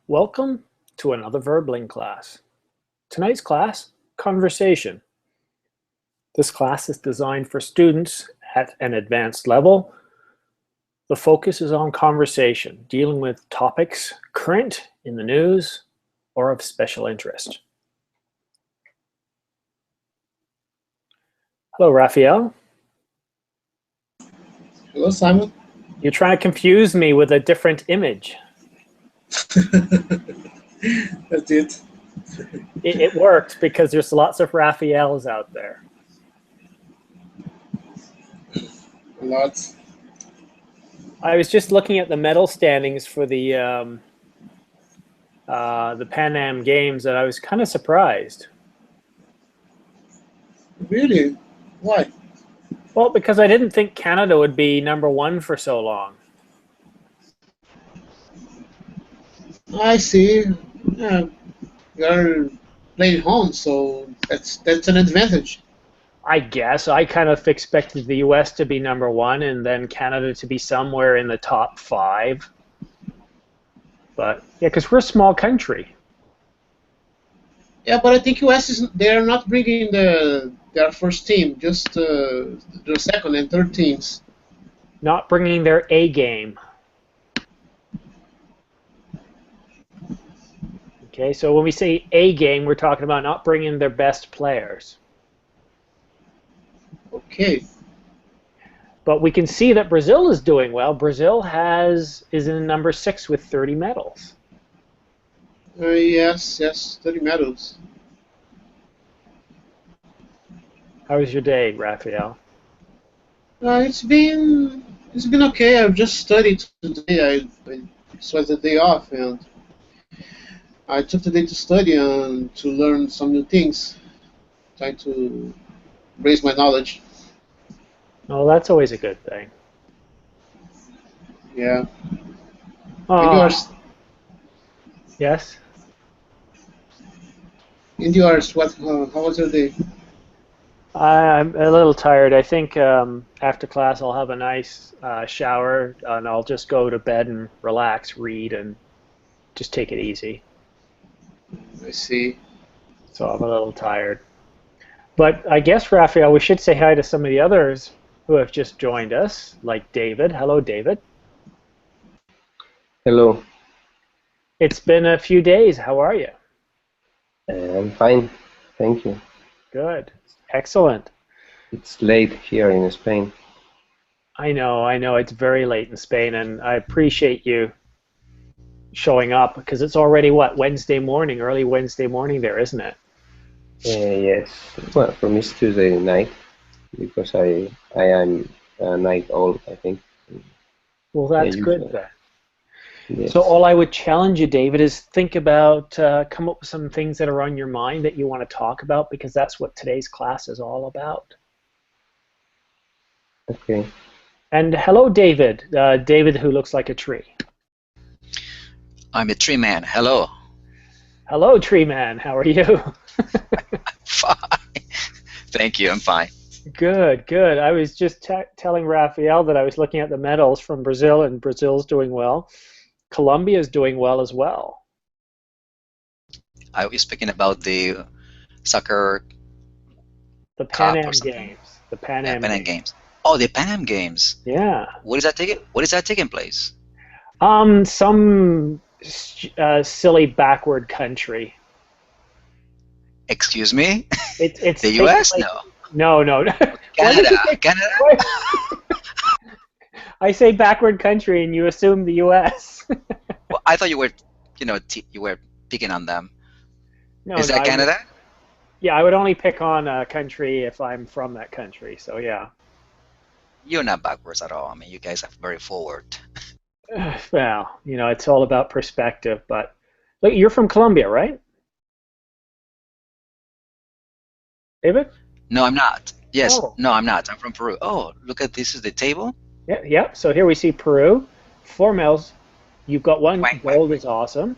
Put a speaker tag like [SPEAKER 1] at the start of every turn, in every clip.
[SPEAKER 1] Welcome to another Verbling class. Tonight's class, conversation. This class is designed for students at an advanced level. The focus is on conversation, dealing with topics current in the news or of special interest. Hello, Raphael.
[SPEAKER 2] Hello, Simon.
[SPEAKER 1] You're trying to confuse me with a different image.
[SPEAKER 2] That's it.
[SPEAKER 1] It works because there's lots of Raphaels out there.
[SPEAKER 2] Lots.
[SPEAKER 1] I was just looking at the medal standings for the Pan Am Games, and I was kind of surprised.
[SPEAKER 2] Really? Why?
[SPEAKER 1] Well, because I didn't think Canada would be #1 for so long.
[SPEAKER 2] I see. Yeah, you're playing home, so that's an advantage.
[SPEAKER 1] I guess I kind of expected the U.S. to be #1 and then Canada to be somewhere in the top 5. But yeah, because we're a small country.
[SPEAKER 2] Yeah, but I think they're not bringing their first team, just the second and third teams.
[SPEAKER 1] Not bringing their A game. Okay, so when we say A game, we're talking about not bringing their best players.
[SPEAKER 2] Okay.
[SPEAKER 1] But we can see that Brazil is doing well. Brazil is in #6 with 30 medals.
[SPEAKER 2] Yes, 30 medals.
[SPEAKER 1] How was your day, Raphael?
[SPEAKER 2] It's been okay. I've just studied today. This was the day off, and I took the day to study and to learn some new things, trying to raise my knowledge.
[SPEAKER 1] Oh, that's always a good thing.
[SPEAKER 2] Yeah.
[SPEAKER 1] Oh,
[SPEAKER 2] And yours?
[SPEAKER 1] yes?
[SPEAKER 2] And yours? How was your day?
[SPEAKER 1] I'm a little tired. I think after class I'll have a nice shower and I'll just go to bed and relax, read, and just take it easy.
[SPEAKER 2] I see.
[SPEAKER 1] So I'm a little tired. But I guess, Raphael, we should say hi to some of the others who have just joined us, like David. Hello, David.
[SPEAKER 3] Hello.
[SPEAKER 1] It's been a few days. How are you?
[SPEAKER 3] I'm fine, thank you.
[SPEAKER 1] Good. Excellent.
[SPEAKER 3] It's late here in Spain.
[SPEAKER 1] I know. It's very late in Spain, and I appreciate you showing up because it's already, what, Wednesday morning, early Wednesday morning there, isn't it?
[SPEAKER 3] Yes. Well, for me it's Tuesday night because I am a night owl, I think.
[SPEAKER 1] Well, that's
[SPEAKER 3] Yeah,
[SPEAKER 1] good then.
[SPEAKER 3] Yes.
[SPEAKER 1] So all I would challenge you, David, is think about, come up with some things that are on your mind that you want to talk about, because that's what today's class is all about.
[SPEAKER 3] Okay.
[SPEAKER 1] And hello, David. David, who looks like a tree.
[SPEAKER 4] I'm a tree man. Hello.
[SPEAKER 1] Hello, tree man. How are you?
[SPEAKER 4] Fine. Thank you. I'm fine.
[SPEAKER 1] Good, good. I was just telling Raphael that I was looking at the medals from Brazil, and Brazil's doing well. Colombia is doing well as well.
[SPEAKER 4] I was speaking about the soccer.
[SPEAKER 1] The Pan Am
[SPEAKER 4] Cup or something.
[SPEAKER 1] Games. The Pan
[SPEAKER 4] Yeah,
[SPEAKER 1] Am
[SPEAKER 4] Pan Am
[SPEAKER 1] Games.
[SPEAKER 4] Games. Oh, the Pan Am Games.
[SPEAKER 1] Yeah.
[SPEAKER 4] What is that taking place?
[SPEAKER 1] Some silly backward country.
[SPEAKER 4] Excuse me?
[SPEAKER 1] It's
[SPEAKER 4] The
[SPEAKER 1] taking
[SPEAKER 4] U.S.?
[SPEAKER 1] place-
[SPEAKER 4] No.
[SPEAKER 1] No.
[SPEAKER 4] Canada. Canada.
[SPEAKER 1] I say backward country, and you assume the U.S.
[SPEAKER 4] Well, I thought you were, you were picking on them.
[SPEAKER 1] No,
[SPEAKER 4] Is that Canada?
[SPEAKER 1] Yeah, I would only pick on a country if I'm from that country. So yeah.
[SPEAKER 4] You're not backwards at all. I mean, you guys are very forward.
[SPEAKER 1] Well, it's all about perspective. But look, you're from Colombia, right, David?
[SPEAKER 4] No, I'm not. Yes.
[SPEAKER 1] Oh.
[SPEAKER 4] No, I'm not. I'm from Peru. Oh, look at this. Is the table?
[SPEAKER 1] Yeah. So here we see Peru, 4 medals. You've got one
[SPEAKER 4] Quack,
[SPEAKER 1] gold. Is awesome.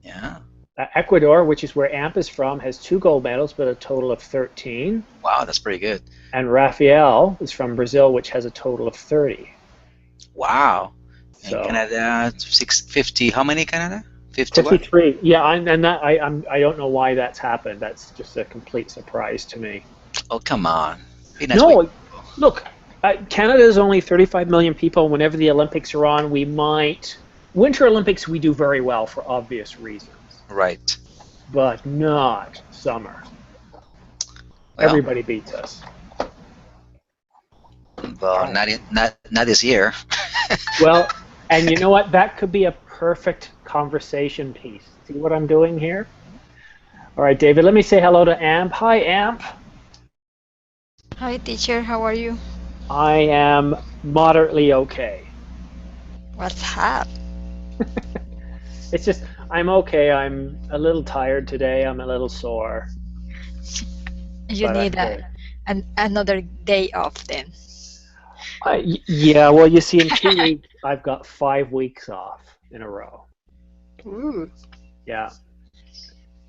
[SPEAKER 4] Yeah.
[SPEAKER 1] Ecuador, which is where AMP is from, has 2 gold medals, but a total of 13.
[SPEAKER 4] Wow, that's pretty good.
[SPEAKER 1] And Rafael is from Brazil, which has a total of 30.
[SPEAKER 4] Wow.
[SPEAKER 1] So,
[SPEAKER 4] And Canada, 650. How many Canada? 51?
[SPEAKER 1] 53. Yeah, I don't know why that's happened. That's just a complete surprise to me.
[SPEAKER 4] Oh, come on. Be nice with
[SPEAKER 1] No, look, Canada is only 35 million people. Whenever the Olympics are on, we might. Winter Olympics, we do very well for obvious reasons,
[SPEAKER 4] right.
[SPEAKER 1] but not summer.
[SPEAKER 4] Well,
[SPEAKER 1] Everybody beats us.
[SPEAKER 4] well, not this year.
[SPEAKER 1] Well, and you know what? That could be a perfect conversation piece. See what I'm doing here? All right, David, let me say hello to Amp. Hi, Amp.
[SPEAKER 5] Hi, teacher. How are you?
[SPEAKER 1] I am moderately okay.
[SPEAKER 5] What's up?
[SPEAKER 1] It's just, I'm okay. I'm a little tired today. I'm a little sore.
[SPEAKER 5] You
[SPEAKER 1] But I'm
[SPEAKER 5] need
[SPEAKER 1] good.
[SPEAKER 5] another day off then.
[SPEAKER 1] Yeah, well, you see, in 2 weeks, I've got 5 weeks off in a row.
[SPEAKER 5] Ooh.
[SPEAKER 1] Yeah.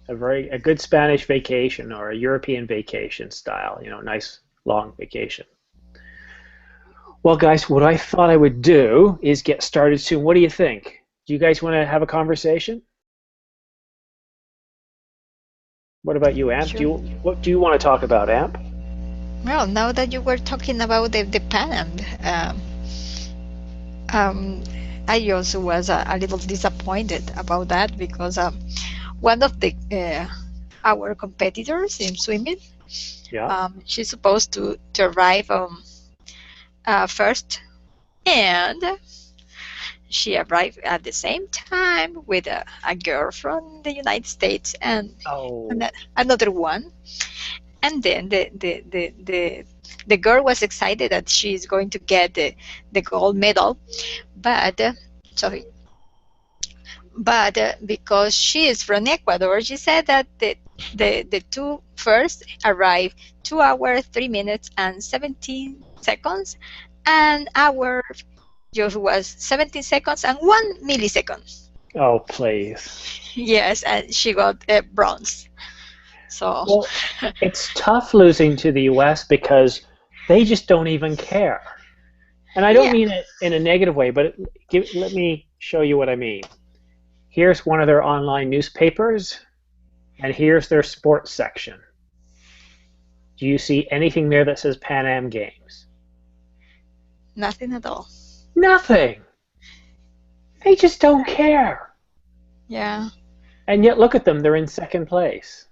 [SPEAKER 1] A good Spanish vacation or a European vacation style, nice long vacation. Well, guys, what I thought I would do is get started soon. What do you think? Do you guys want to have a conversation? What about you, Amp?
[SPEAKER 5] Sure.
[SPEAKER 1] What do you want to talk about, Amp?
[SPEAKER 5] Well, now that you were talking about the Pan Am, I also was a little disappointed about that because one of the our competitors in swimming,
[SPEAKER 1] Yeah.
[SPEAKER 5] she's supposed to arrive first, and she arrived at the same time with a girl from the United States and
[SPEAKER 1] Oh.
[SPEAKER 5] another one. And then the girl was excited that she's going to get the gold medal, but because she is from Ecuador, she said that the two first arrived 2 hours 3 minutes and 17 seconds, and our just was 17 seconds and 1 millisecond.
[SPEAKER 1] Oh, please.
[SPEAKER 5] Yes, and she got bronze. So
[SPEAKER 1] Well, it's tough losing to the US because they just don't even care. And I don't
[SPEAKER 5] Yeah.
[SPEAKER 1] mean it in a negative way, but let me show you what I mean. Here's one of their online newspapers, and here's their sports section. Do you see anything there that says Pan Am Games?
[SPEAKER 5] nothing at all.
[SPEAKER 1] Nothing. They just don't care.
[SPEAKER 5] Yeah.
[SPEAKER 1] And yet, look at them. They're in second place.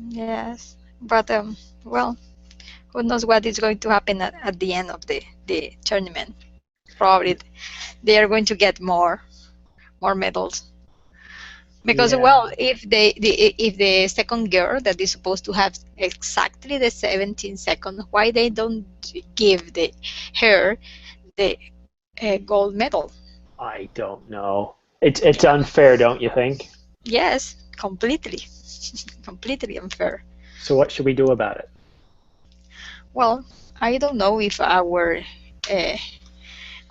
[SPEAKER 5] Yes. But well, who knows what is going to happen at the end of the tournament? Probably they are going to get more medals. Because
[SPEAKER 1] Yeah.
[SPEAKER 5] well, if the second girl that is supposed to have exactly the 17 seconds, why they don't give her the gold medal?
[SPEAKER 1] I don't know. It's unfair, don't you think?
[SPEAKER 5] Yes, completely, completely unfair.
[SPEAKER 1] So what should we do about it?
[SPEAKER 5] Well, I don't know if our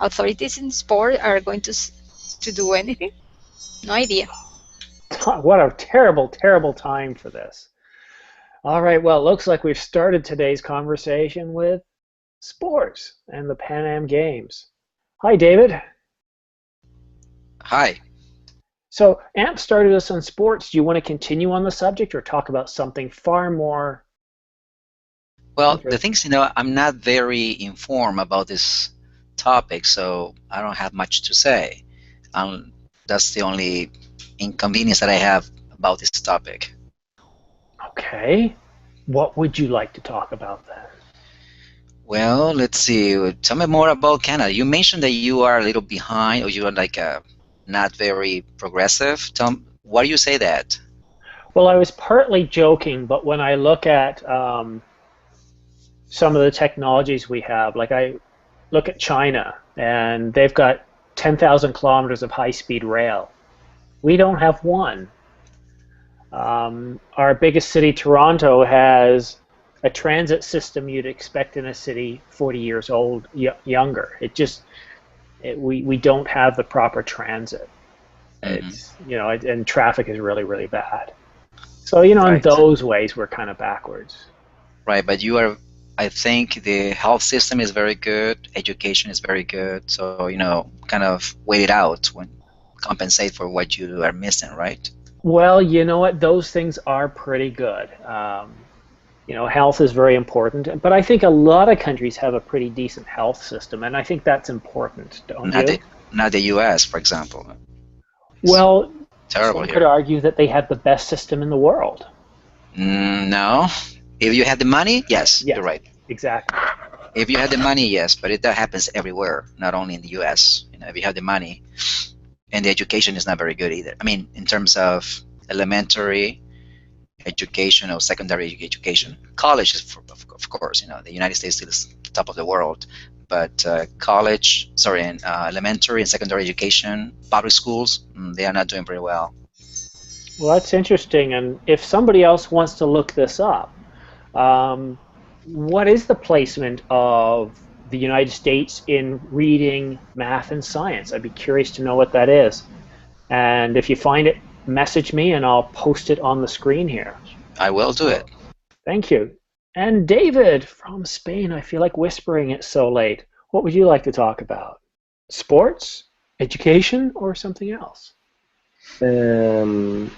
[SPEAKER 5] authorities in sport are going to do anything. No idea.
[SPEAKER 1] What a terrible, terrible time for this. All right, well, it looks like we've started today's conversation with sports and the Pan Am Games. Hi, David.
[SPEAKER 4] Hi.
[SPEAKER 1] So, Amp started us on sports. Do you want to continue on the subject or talk about something far more?
[SPEAKER 4] Well,
[SPEAKER 1] Okay.
[SPEAKER 4] the things, I'm not very informed about this topic, so I don't have much to say. That's the only inconvenience that I have about this topic.
[SPEAKER 1] Okay. What would you like to talk about then?
[SPEAKER 4] Well, let's see. Tell me more about Canada. You mentioned that you are a little behind, or you are like not very progressive. Why do you say that?
[SPEAKER 1] Well, I was partly joking, but when I look at some of the technologies we have, like I look at China, and they've got 10,000 kilometers of high-speed rail. We don't have one. Our biggest city, Toronto, has a transit system you'd expect in a city 40 years old, younger. We don't have the proper transit. It's and traffic is really, really bad. So in
[SPEAKER 4] Right.
[SPEAKER 1] those ways we're kind of backwards.
[SPEAKER 4] Right, but I think the health system is very good, education is very good, so kind of wait it out when compensate for what you are missing, right?
[SPEAKER 1] Well, you know what? Those things are pretty good. You know, health is very important, but I think a lot of countries have a pretty decent health system, and I think that's important, don't
[SPEAKER 4] Not
[SPEAKER 1] you?
[SPEAKER 4] the U.S., for example. It's
[SPEAKER 1] Well,
[SPEAKER 4] terrible
[SPEAKER 1] some could
[SPEAKER 4] here.
[SPEAKER 1] argue that they have the best system in the world.
[SPEAKER 4] No. If you had the money, yes,
[SPEAKER 1] Yes,
[SPEAKER 4] you're right.
[SPEAKER 1] exactly.
[SPEAKER 4] If you had the money, yes, but that happens everywhere, not only in the U.S. You know, if you have the money, and the education is not very good either. I mean, in terms of elementary education or secondary education, college is, of course, you know, the United States is the top of the world, but and elementary and secondary education, public schools, they are not doing very well.
[SPEAKER 1] Well, that's interesting, and if somebody else wants to look this up, um, what is the placement of the United States in reading, math, and science? I'd be curious to know what that is. And if you find it, message me and I'll post it on the screen here.
[SPEAKER 4] I will do it.
[SPEAKER 1] Thank you. And David from Spain, I feel like whispering it so late. What would you like to talk about? Sports, education, or something else?
[SPEAKER 3] Um,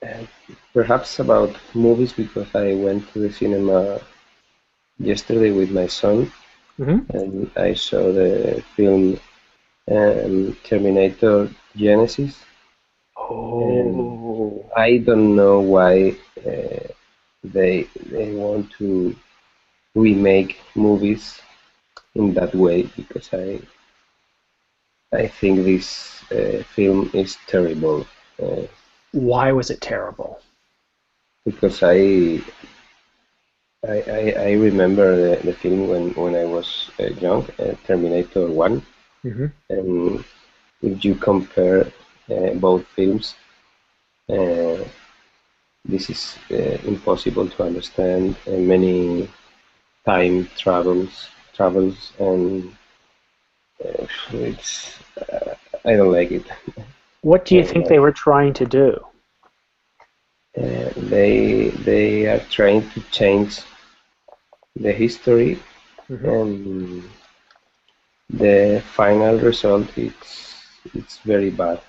[SPEAKER 3] uh, Perhaps about movies because I went to the cinema yesterday with my son
[SPEAKER 1] Hmm.
[SPEAKER 3] and I saw the film Terminator Genesis. And
[SPEAKER 1] Oh,
[SPEAKER 3] I don't know why they want to remake movies in that way because I think this film is terrible
[SPEAKER 1] why was it terrible?
[SPEAKER 3] because I remember the film when I was young, Terminator 1,
[SPEAKER 1] Hmm.
[SPEAKER 3] and if you compare both films, uh, this is impossible to understand. Many time travels, and it's I don't like it.
[SPEAKER 1] What do you think they were trying to do?
[SPEAKER 3] They are trying to change the history,
[SPEAKER 1] Hmm.
[SPEAKER 3] and the final result it's very bad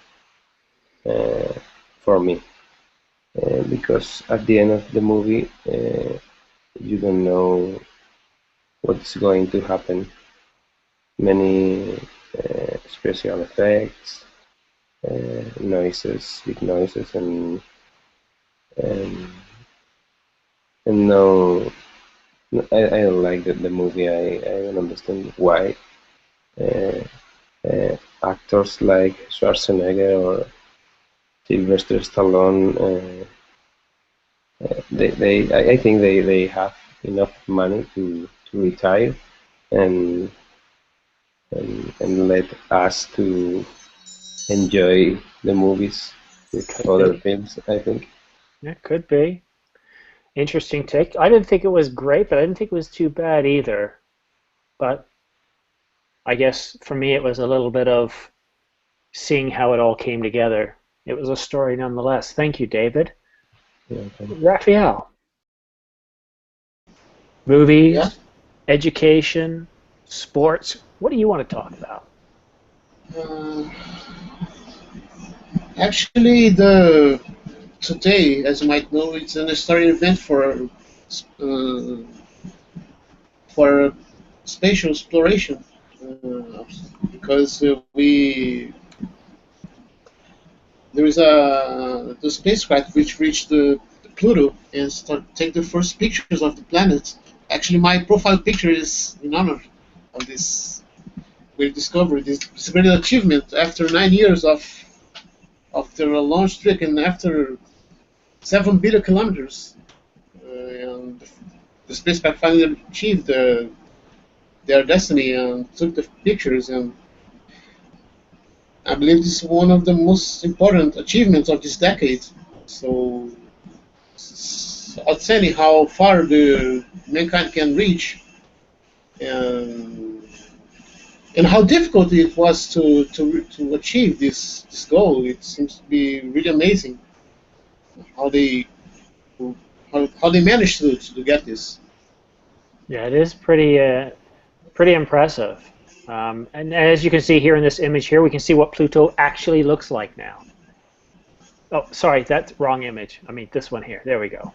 [SPEAKER 3] uh, for me because at the end of the movie you don't know what's going to happen. Many special effects, noises, big noises, and, and no, I don't like the movie. I don't understand why uh, actors like Schwarzenegger or Sylvester Stallone, I think they have enough money to retire and, and let us to enjoy the movies with
[SPEAKER 1] Could
[SPEAKER 3] other
[SPEAKER 1] be.
[SPEAKER 3] films, I think.
[SPEAKER 1] It could be. Interesting take. I didn't think it was great, but I didn't think it was too bad either. But I guess for me, it was a little bit of seeing how it all came together. It was a story nonetheless. Thank you, David.
[SPEAKER 3] Yeah, okay.
[SPEAKER 1] Raphael,
[SPEAKER 2] Yeah.
[SPEAKER 1] movies, education, sports. What do you want to talk about?
[SPEAKER 2] Uh, Actually, the today, as you might know, it's an historic event uh, for spatial exploration because we there is the spacecraft which reached the Pluto and take the first pictures of the planet. Actually, my profile picture is in honor of this great discovery, this great achievement after 9 years of after a launch trip and after 7 billion kilometers. And the spacecraft finally achieved their destiny and took the pictures. And I believe this is one of the most important achievements of this decade. So it's outstanding how far the mankind can reach, and and how difficult it was to achieve this goal. It seems to be really amazing how they how they managed to get this.
[SPEAKER 1] Yeah, it is pretty impressive. And as you can see here in this image here, we can see what Pluto actually looks like now. Oh, sorry, that's wrong image. I mean, this one here. There we go.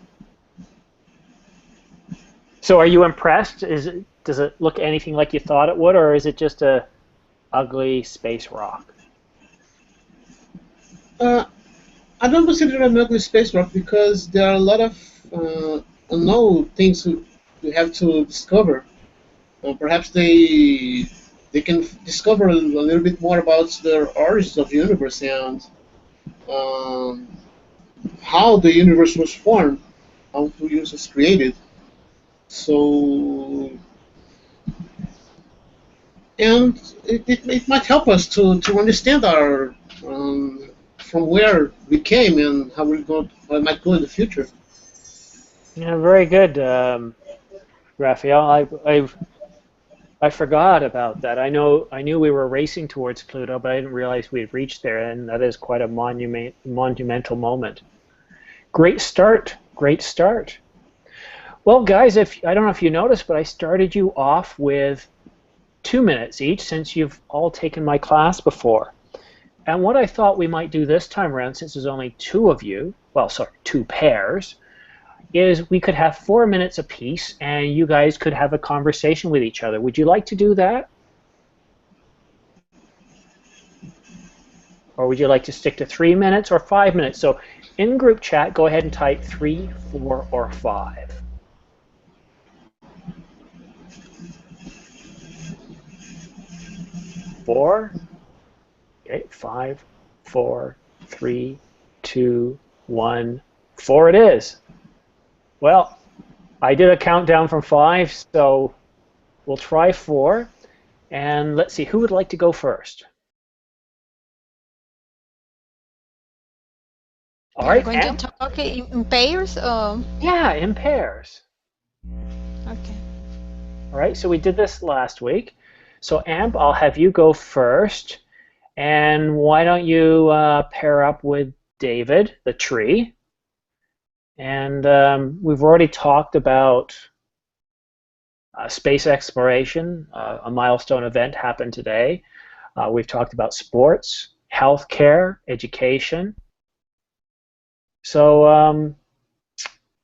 [SPEAKER 1] So are you impressed? Does it look anything like you thought it would, or is it just a ugly space rock?
[SPEAKER 2] I don't consider it an ugly space rock because there are a lot of unknown things we have to discover. Perhaps they can discover a little bit more about the origins of the universe and how the universe was formed, how the universe was created. So, and it might help us to understand our from where we came and how how it might go in the future.
[SPEAKER 1] Yeah, very good, Raphael. I forgot about that. I knew we were racing towards Pluto, but I didn't realize we'd reached there, and that is quite a monumental moment. Great start. Great start. Well, guys, I don't know if you noticed, but I started you off with 2 minutes each since you've all taken my class before. And what I thought we might do this time around, since there's only 2 of you, well, sorry, 2 pairs, is we could have 4 minutes apiece, and you guys could have a conversation with each other. Would you like to do that? Or would you like to stick to 3 minutes or 5 minutes? So in group chat, go ahead and type 3, 4, or 5. 4. Okay, 5, 4, 3, 2, 1. 4 it is. Well, I did a countdown from 5, so we'll try 4. And let's see, who would like to go first? All right,
[SPEAKER 5] Going to talk in pairs?
[SPEAKER 1] Yeah, in pairs.
[SPEAKER 5] Okay.
[SPEAKER 1] All right, so we did this last week. So Amp, I'll have you go first. And why don't you pair up with David, the tree? And we've already talked about space exploration. A milestone event happened today. We've talked about sports, healthcare, education. So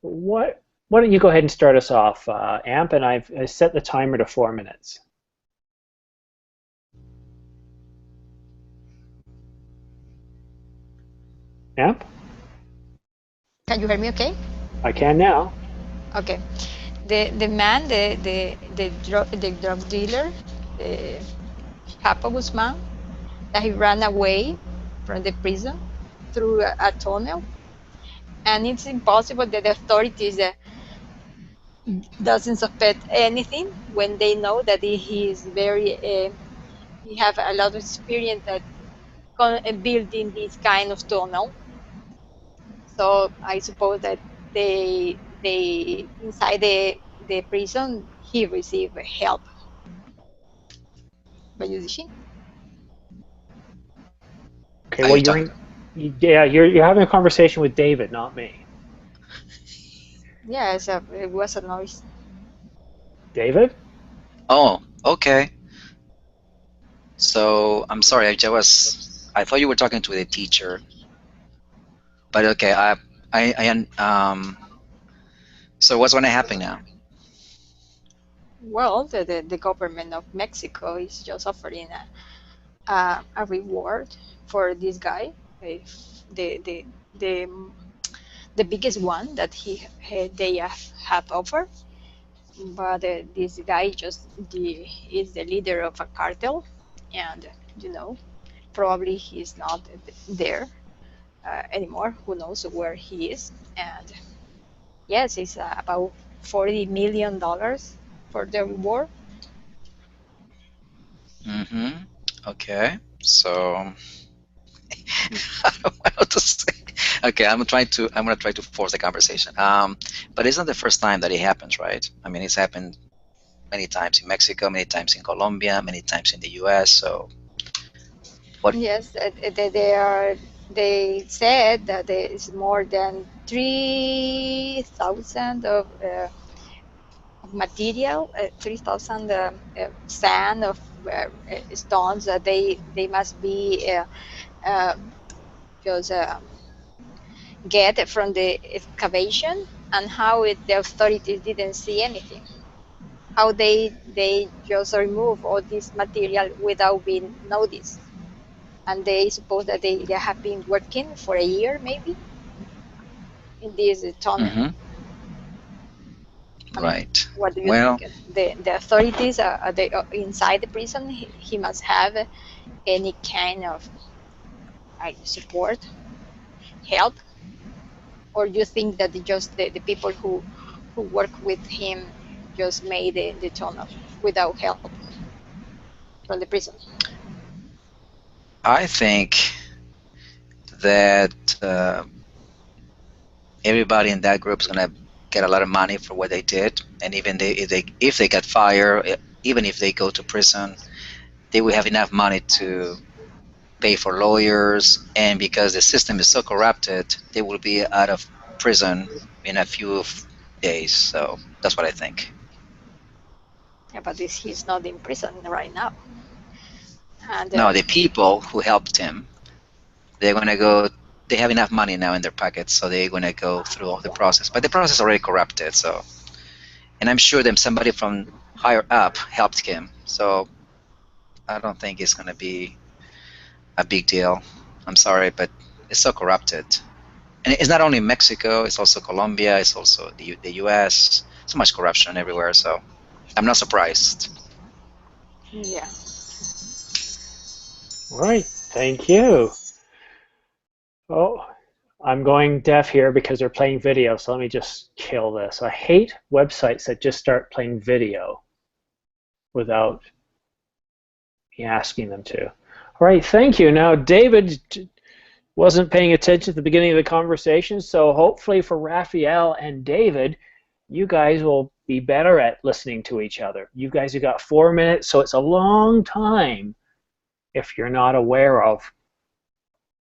[SPEAKER 1] why don't you go ahead and start us off, Amp, and I set the timer to 4 minutes. Amp?
[SPEAKER 5] Can you hear me okay?
[SPEAKER 1] I can now.
[SPEAKER 5] Okay. The man, the drug dealer, Chapo Guzman, that he ran away from the prison through a tunnel, and it's impossible that the authorities doesn't suspect anything when they know that he is very he have a lot of experience at building this kind of tunnel. So I suppose that they inside the prison he received help by Yudishin.
[SPEAKER 1] Okay, well you're having a conversation with David, not me.
[SPEAKER 5] Yes, it was a noise.
[SPEAKER 1] David?
[SPEAKER 4] Oh, okay. So I'm sorry, I thought you were talking to the teacher. But okay, so what's going to happen now?
[SPEAKER 5] Well, the government of Mexico is just offering a reward for this guy, the biggest one that they have offered. But this guy is the leader of a cartel, and probably he's not there anymore. Who knows where he is? And yes, it's about $40 million for the reward.
[SPEAKER 4] Mm-hmm. Okay. So I don't know what to say. Okay, I'm gonna try to force the conversation. But it's not the first time that it happens, right? I mean, it's happened many times in Mexico, many times in Colombia, many times in the U.S. So what?
[SPEAKER 5] Yes, they said that there is more than 3,000 of material, 3,000 sand of stones that they must be uh, just get from the excavation, and how the authorities didn't see anything. How they just remove all this material without being noticed, and they suppose that they have been working for a year maybe in this tunnel.
[SPEAKER 4] Hmm.
[SPEAKER 5] I mean,
[SPEAKER 4] Right.
[SPEAKER 5] what do you
[SPEAKER 4] Well,
[SPEAKER 5] think? The authorities are they inside the prison? He must have any kind of support, help, or you think that just the people who work with him just made the tunnel without help from the prison?
[SPEAKER 4] I think that everybody in that group is gonna get a lot of money for what they did, and even if they get fired, even if they go to prison, they will have enough money to pay for lawyers, and because the system is so corrupted, they will be out of prison in a few days. So that's what I think.
[SPEAKER 5] Yeah, but he's not in prison right now. And
[SPEAKER 4] No, the people who helped him, they're gonna go. They have enough money now in their pockets, so they're gonna go through all the process. But the process is already corrupted, so. And I'm sure that somebody from higher up helped him, so I don't think it's gonna be a big deal. I'm sorry, but it's so corrupted. And it's not only Mexico, it's also Colombia, it's also the US. So much corruption everywhere, so I'm not surprised.
[SPEAKER 5] yeah,
[SPEAKER 1] All right, thank you. Oh, I'm going deaf here because they're playing video, so let me just kill this. I hate websites that just start playing video without me asking them to. All right, thank you. Now, David wasn't paying attention at the beginning of the conversation, so hopefully for Raphael and David, you guys will be better at listening to each other. You guys have got 4 minutes, so it's a long time if you're not aware of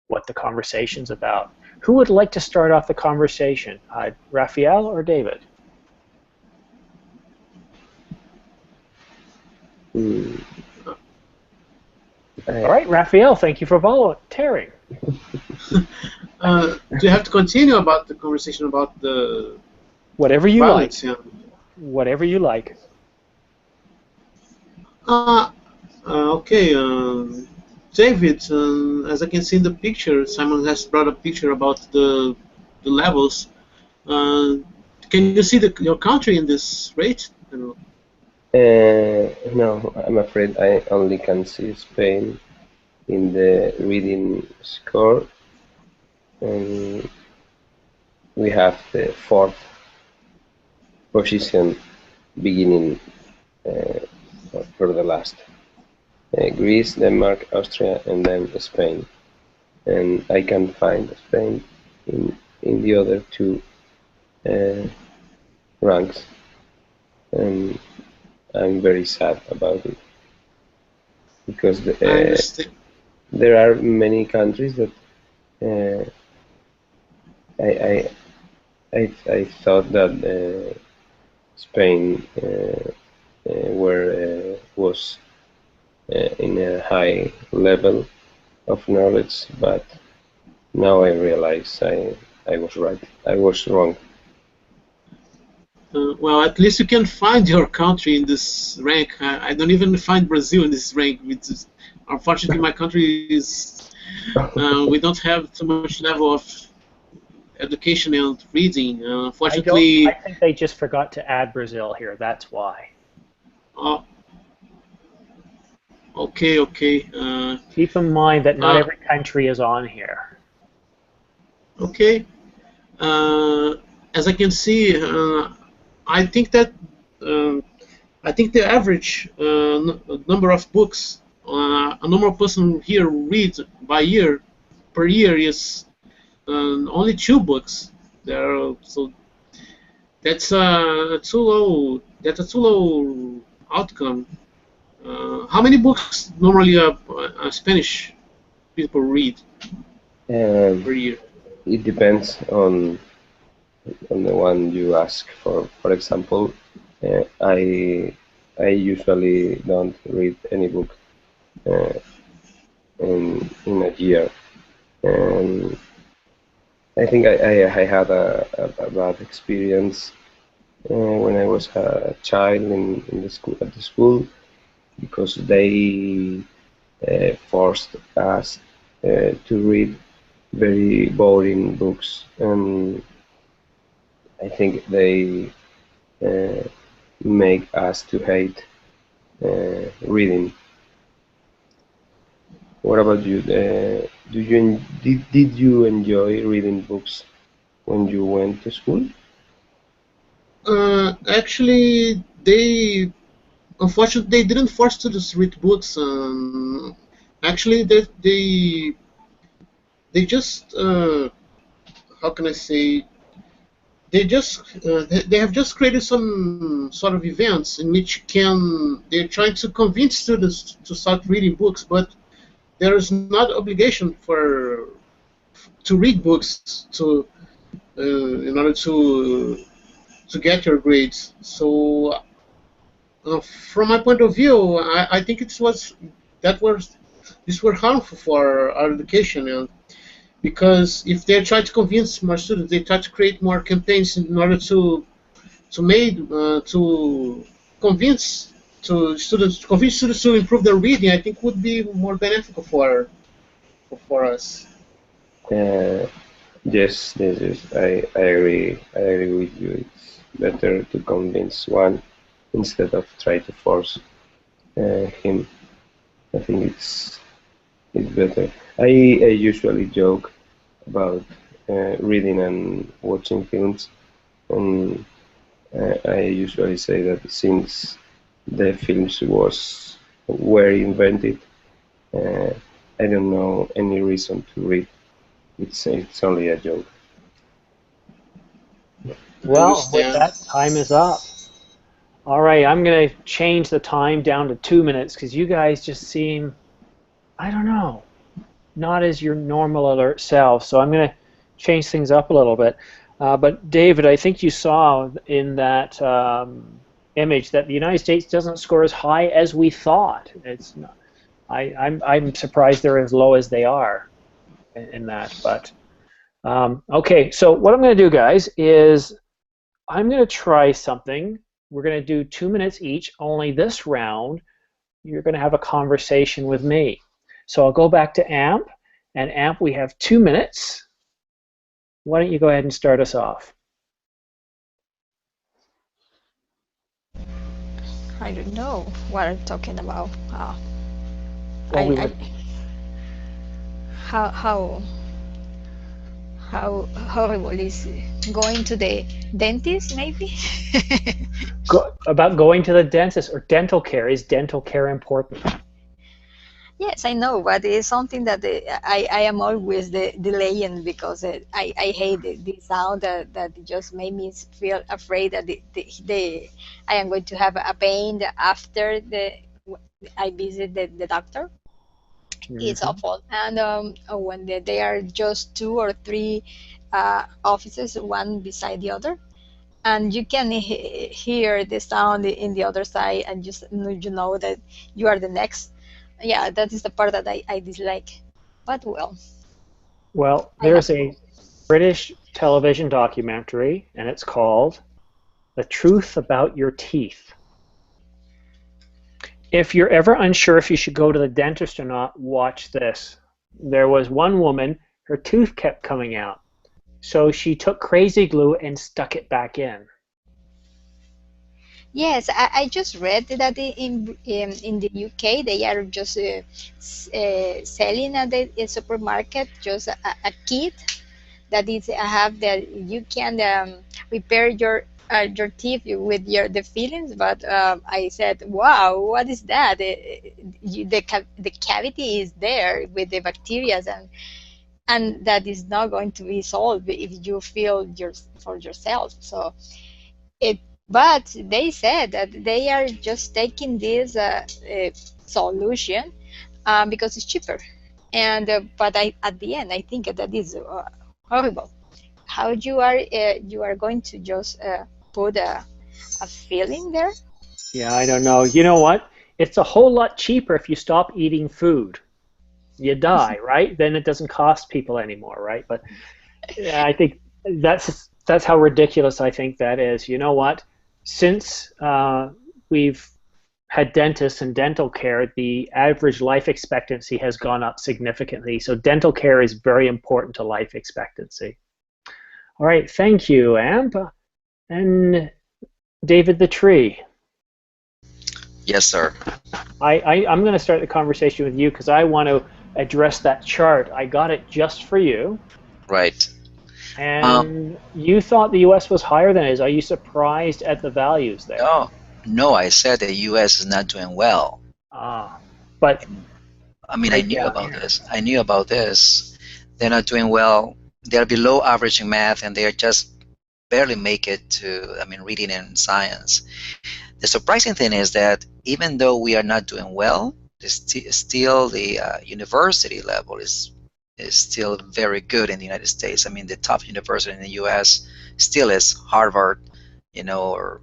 [SPEAKER 1] what the conversation's about. Who would like to start off the conversation? Raphael or David? All right, Raphael, thank you for volunteering.
[SPEAKER 2] Do you have to continue about the conversation about the
[SPEAKER 1] Whatever you
[SPEAKER 2] violence?
[SPEAKER 1] like.
[SPEAKER 2] Yeah.
[SPEAKER 1] Whatever you like.
[SPEAKER 2] Okay, David, as I can see in the picture, Simon has brought a picture about the levels. Can you see your country in this rate? I don't know.
[SPEAKER 3] No, I'm afraid I only can see Spain in the reading score, and we have the fourth position beginning for the last. Greece, Denmark, Austria, and then Spain. And I can find Spain in the other two ranks, and I'm very sad about it because there are many countries that I thought that Spain was in a high level of knowledge, but now I realize I was right. I was wrong.
[SPEAKER 2] Well, at least you can find your country in this rank. I don't even find Brazil in this rank. Unfortunately, my country is. We don't have too much level of education and reading. Unfortunately,
[SPEAKER 1] I think they just forgot to add Brazil here. That's why.
[SPEAKER 2] Okay.
[SPEAKER 1] Keep in mind that not every country is on here.
[SPEAKER 2] Okay. As I can see, I think that the average number of books a normal person here reads per year is only 2 books. So that's too low. That's a too low outcome. How many books normally Spanish people read per year?
[SPEAKER 3] It depends on the one you ask for. For example, I I usually don't read any book in a year. And I think I had a bad experience when I was a child in the school at the school because they forced us to read very boring books. I think they uh, make us to hate reading. What about you? Did you enjoy reading books when you went to school?
[SPEAKER 2] Actually, they unfortunately they didn't force students to read books. Actually, they just how can I say they have just created some sort of events in which they're trying to convince students to start reading books, but there is not obligation to read books in order to get your grades. So from my point of view, I think it was that was these were harmful for our education, and because if they try to convince more students, they try to create more campaigns in order to convince to convince students to improve their reading. I think would be more beneficial for us.
[SPEAKER 3] Uh, yes. I agree. I agree with you. It's better to convince one instead of try to force him. I think it's better. I usually joke about reading and watching films, and I usually say that since the films were invented, uh, I don't know any reason to read. It's only a joke.
[SPEAKER 2] I
[SPEAKER 1] Well, with
[SPEAKER 2] understand.
[SPEAKER 1] that, time is up. All right, I'm going to change the time down to 2 minutes because you guys just seem, I don't know, not as your normal alert self. So I'm going to change things up a little bit. But David, I think you saw in that image that the United States doesn't score as high as we thought. It's not, I'm surprised they're as low as they are in that. But okay, so what I'm going to do, guys, is I'm going to try something. We're going to do 2 minutes each. Only this round, you're going to have a conversation with me. So I'll go back to AMP, and AMP, we have 2 minutes. Why don't you go ahead and start us off?
[SPEAKER 5] I don't know what I'm talking about.
[SPEAKER 1] Well, we
[SPEAKER 5] I
[SPEAKER 1] were,
[SPEAKER 5] how horrible is going to the dentist maybe?
[SPEAKER 1] about going to the dentist or dental care. Is dental care important?
[SPEAKER 5] Yes, I know, but it's something that I am always delaying because I hate the sound that just made me feel afraid that I am going to have a pain after I visit the doctor. It's
[SPEAKER 1] Mm-hmm.
[SPEAKER 5] awful. And when they are just two or three offices, one beside the other, and you can hear the sound in the other side, and just you know that you are the next. Yeah, that is the part that I dislike. But well,
[SPEAKER 1] Well,
[SPEAKER 5] I have
[SPEAKER 1] there's
[SPEAKER 5] to.
[SPEAKER 1] a British television documentary, and it's called The Truth About Your Teeth. If you're ever unsure if you should go to the dentist or not, watch this. There was one woman, her tooth kept coming out. So she took crazy glue and stuck it back in.
[SPEAKER 5] Yes, I just read that in the UK they are just selling at the supermarket just a kit that is have that you can repair your teeth with the fillings. But I said, wow, what is that? The cavity is there with the bacteria, and that is not going to be solved if you feel for yourself. So it, but they said that they are just taking this solution because it's cheaper. And but at the end, I think that is horrible. How you are going to just put a filling there?
[SPEAKER 1] Yeah, I don't know. You know what? It's a whole lot cheaper if you stop eating food. You die, right? Then it doesn't cost people anymore, right? But yeah, I think that's how ridiculous I think that is. You know what? Since we've had dentists and dental care, the average life expectancy has gone up significantly. So dental care is very important to life expectancy. All right, thank you, Amp. And David the Tree.
[SPEAKER 4] Yes, sir.
[SPEAKER 1] I'm going to start the conversation with you because I want to address that chart. I got it just for you.
[SPEAKER 4] Right.
[SPEAKER 1] And you thought the U.S. was higher than it is. Are you surprised at the values there?
[SPEAKER 4] No, I said the U.S. is not doing well.
[SPEAKER 1] But
[SPEAKER 4] I mean, I knew about this. I knew about this. They're not doing well. They're below average in math, and they are just barely make it to, I mean, reading and science. The surprising thing is that even though we are not doing well, still the university level is still very good in the United States. I mean, the top university in the U.S. still is Harvard, you know, or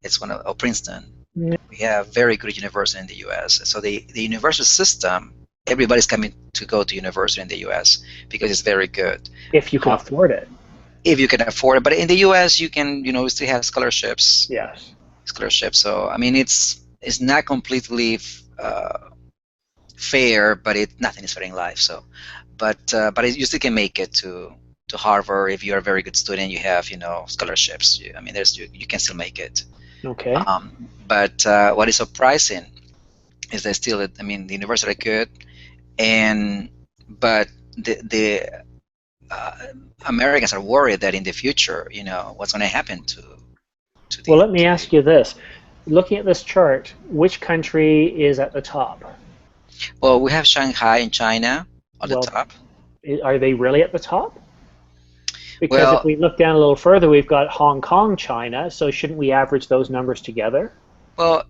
[SPEAKER 4] it's one of, or Princeton. We have very good university in the U.S. So the university system, everybody's coming to go to university in the U.S. because it's very good.
[SPEAKER 1] If you can afford it.
[SPEAKER 4] If you can afford it, but in the U.S. you can, you know, still have scholarships.
[SPEAKER 1] Yes.
[SPEAKER 4] Scholarships. So I mean, it's not completely fair, but nothing is fair in life. So, but you still can make it to Harvard if you're a very good student. You have, you know, scholarships. I mean, you can still make it.
[SPEAKER 1] Okay.
[SPEAKER 4] But what is surprising is that still, I mean, the university are good, but the Americans are worried that in the future, you know, what's going to happen to the.
[SPEAKER 1] Well, let me ask you this: looking at this chart, which country is at the top?
[SPEAKER 4] Well, we have Shanghai in China on the top.
[SPEAKER 1] Are they really at the top? Because if we look down a little further, we've got Hong Kong, China. So shouldn't we average those numbers together?
[SPEAKER 4] Well,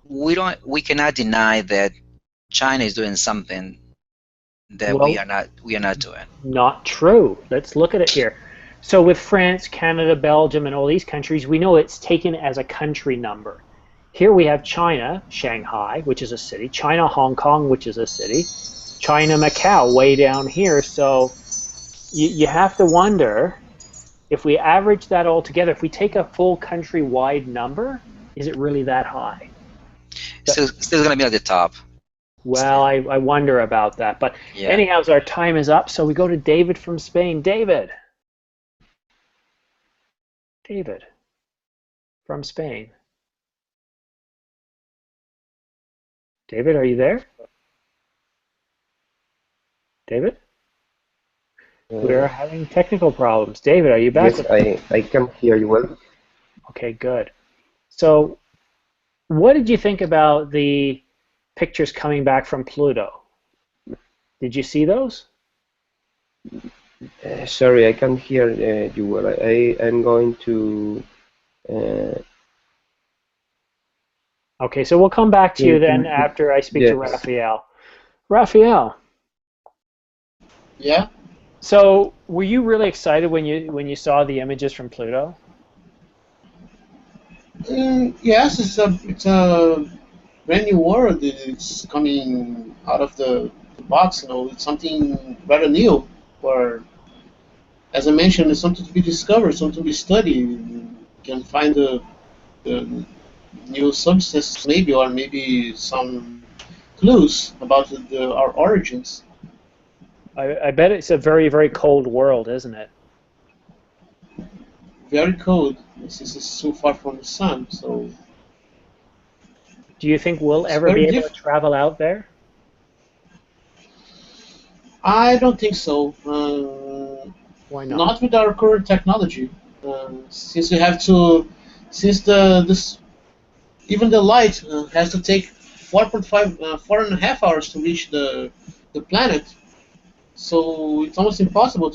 [SPEAKER 4] we cannot deny that China is doing something that we are not doing.
[SPEAKER 1] Not true. Let's look at it here. So with France, Canada, Belgium, and all these countries, we know it's taken as a country number. Here we have China, Shanghai, which is a city, China, Hong Kong, which is a city, China, Macau, way down here. So you have to wonder, if we average that all together, if we take a full country-wide number, is it really that high?
[SPEAKER 4] Still going to be at the top.
[SPEAKER 1] Well, I wonder about that. But anyhow, our time is up, so we go to David from Spain. David from Spain. David, are you there? David? We're having technical problems. David, are you back?
[SPEAKER 3] Yes, I can hear you well.
[SPEAKER 1] Okay, good. So, what did you think about the pictures coming back from Pluto? Did you see those?
[SPEAKER 3] Sorry, I can't hear you well. I'm going to...
[SPEAKER 1] Okay, so we'll come back to you then after I speak to Raphael. Raphael.
[SPEAKER 2] Yeah?
[SPEAKER 1] So, were you really excited when you saw the images from Pluto?
[SPEAKER 2] Yes, it's a brand new world. It's coming out of the box. You know, it's something rather new. Or, as I mentioned, it's something to be discovered, something to be studied. You can find the new substance, maybe, or maybe some clues about our origins.
[SPEAKER 1] I bet it's a very, very cold world, isn't it?
[SPEAKER 2] Very cold. This is so far from the sun. So,
[SPEAKER 1] do you think we'll ever be able to travel out there?
[SPEAKER 2] I don't think so.
[SPEAKER 1] Why not?
[SPEAKER 2] Not with our current technology. Since we have to, even the light has to take 4.5 hours to reach the planet. So it's almost impossible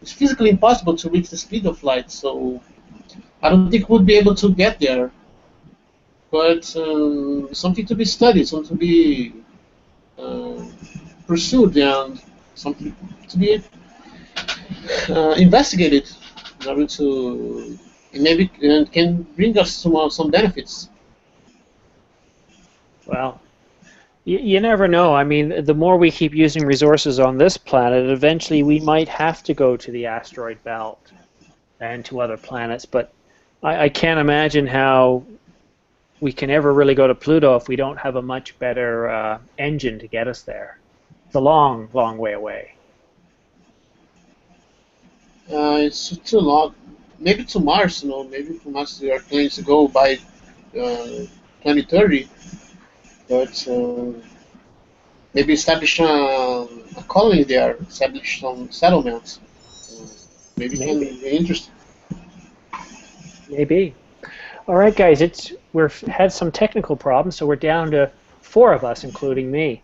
[SPEAKER 2] it's physically impossible to reach the speed of light. So I don't think we'll be able to get there. But something to be studied, something to be pursued, and something to be investigated in order to maybe can bring us some benefits.
[SPEAKER 1] Well, you never know. I mean, the more we keep using resources on this planet, eventually we might have to go to the asteroid belt and to other planets. But I can't imagine how we can ever really go to Pluto if we don't have a much better engine to get us there. It's a long, long way away.
[SPEAKER 2] It's too long. Maybe to Mars, maybe to Mars they are planning to go by 2030, but maybe establish a colony there, establish some settlements. Uh, maybe it can
[SPEAKER 1] Maybe,
[SPEAKER 2] be interesting.
[SPEAKER 1] maybe. All right, guys, we've had some technical problems, so we're down to 4 of us, including me.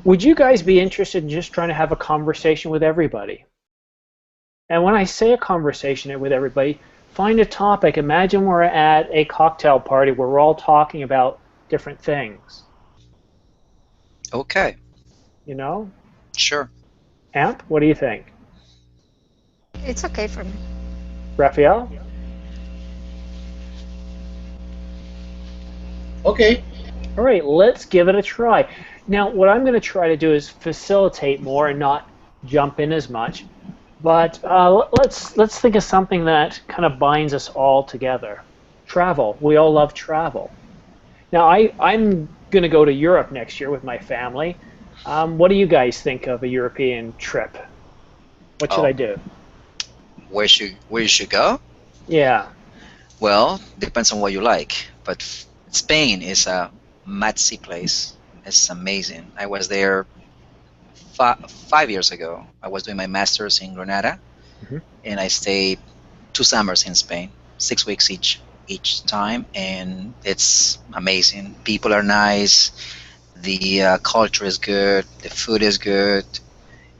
[SPEAKER 1] Would you guys be interested in just trying to have a conversation with everybody? And when I say a conversation with everybody, find a topic. Imagine we're at a cocktail party where we're all talking about different things.
[SPEAKER 4] Okay,
[SPEAKER 1] You know?
[SPEAKER 4] sure.
[SPEAKER 1] Amp, what do you think?
[SPEAKER 5] It's okay for me.
[SPEAKER 1] Raphael?
[SPEAKER 2] Okay.
[SPEAKER 1] All right, let's give it a try. Now, what I'm going to try to do is facilitate more and not jump in as much. But let's think of something that kind of binds us all together. Travel. We all love travel. Now, I'm going to go to Europe next year with my family. What do you guys think of a European trip? What should I
[SPEAKER 4] Oh,
[SPEAKER 1] do?
[SPEAKER 4] where you should go?
[SPEAKER 1] Yeah.
[SPEAKER 4] Well, depends on what you like. But Spain is a must-see place. It's amazing. I was there 5 years ago. I was doing my master's in Granada,
[SPEAKER 1] Hmm.
[SPEAKER 4] and I stayed 2 summers in Spain, 6 weeks each time, and it's amazing. People are nice. The culture is good. The food is good.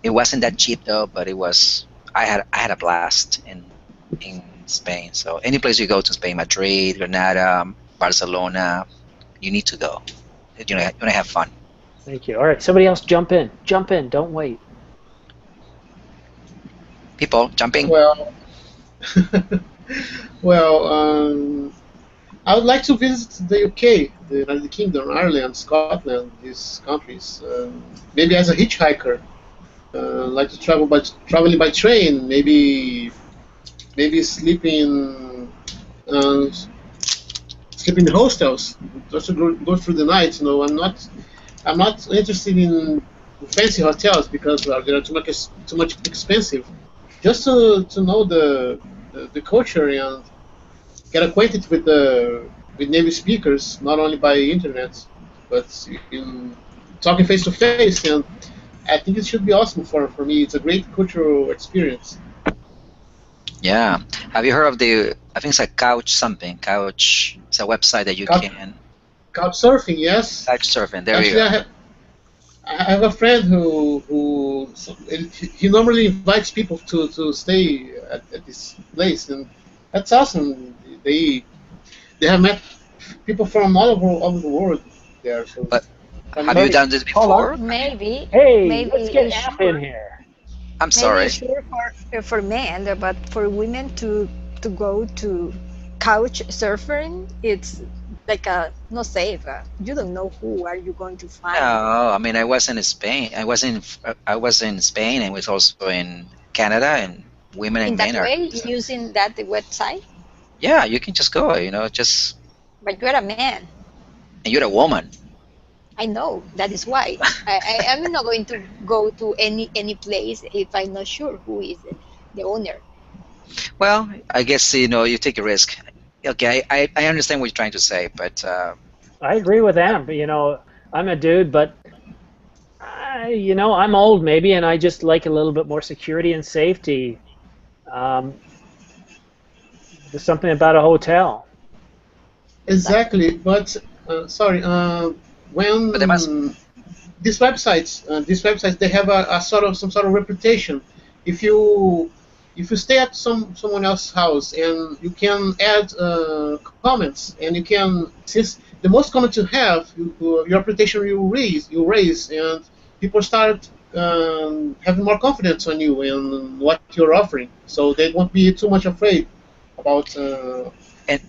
[SPEAKER 4] It wasn't that cheap though, but it was. I had a blast in Spain. So any place you go to Spain, Madrid, Granada, Barcelona, you need to go. You want to have fun.
[SPEAKER 1] Thank you. All right, somebody else jump in. Jump in. Don't wait.
[SPEAKER 4] People jumping.
[SPEAKER 2] Well, well, I would like to visit the UK, the United Kingdom, Ireland, Scotland, these countries. Maybe as a hitchhiker. Like to traveling by train. Maybe uh, sleep in hostels. Just to go through the night. I'm not interested in fancy hotels because they're too much expensive. Just to know the culture and get acquainted with native speakers, not only by internet, but in talking face to face. And I think it should be awesome for me. It's a great cultural experience.
[SPEAKER 4] Yeah. Have you heard of the? I think it's a Couch something. Couch. It's a website that you
[SPEAKER 2] Couch,
[SPEAKER 4] can
[SPEAKER 2] couch surfing, yes.
[SPEAKER 4] couch surfing. There you
[SPEAKER 2] Actually,
[SPEAKER 4] go.
[SPEAKER 2] I have a friend he normally invites people to stay at this place, and that's awesome. They have met people from all over the world there. So
[SPEAKER 4] But
[SPEAKER 2] I'm
[SPEAKER 4] have you
[SPEAKER 2] very
[SPEAKER 4] done this
[SPEAKER 1] Hold on.
[SPEAKER 4] before?
[SPEAKER 5] Maybe,
[SPEAKER 1] Hey, let's
[SPEAKER 5] maybe
[SPEAKER 1] get
[SPEAKER 5] it's
[SPEAKER 1] Amp in
[SPEAKER 5] sure.
[SPEAKER 1] here.
[SPEAKER 4] I'm
[SPEAKER 5] Maybe
[SPEAKER 4] sorry.
[SPEAKER 5] it's sure for men, but for women to go to couch surfing, it's like not safe. You don't know who are you going to
[SPEAKER 4] No,
[SPEAKER 5] find.
[SPEAKER 4] I mean I was in Spain. I was in Spain and was also in Canada, and women
[SPEAKER 5] In
[SPEAKER 4] and
[SPEAKER 5] that
[SPEAKER 4] men are.
[SPEAKER 5] way, using that website,
[SPEAKER 4] Yeah, you can just go. Just
[SPEAKER 5] but you're a man.
[SPEAKER 4] and you're a woman.
[SPEAKER 5] I know that is why I'm not going to go to any place if I'm not sure who is the owner.
[SPEAKER 4] Well, I guess you take a risk. Okay, I understand what you're trying to say, but
[SPEAKER 1] I agree with Amp. I'm a dude, but I'm old maybe, and I just like a little bit more security and safety. Um, there's something about a hotel.
[SPEAKER 5] Exactly.
[SPEAKER 2] exactly. But sorry,
[SPEAKER 4] but they must.
[SPEAKER 2] when these websites, they have a sort of some sort of reputation. If you stay at someone else's house and you can add comments and you can since the most comments you have, your reputation you raise, and people start having more confidence on you and what you're offering, so they won't be too much afraid about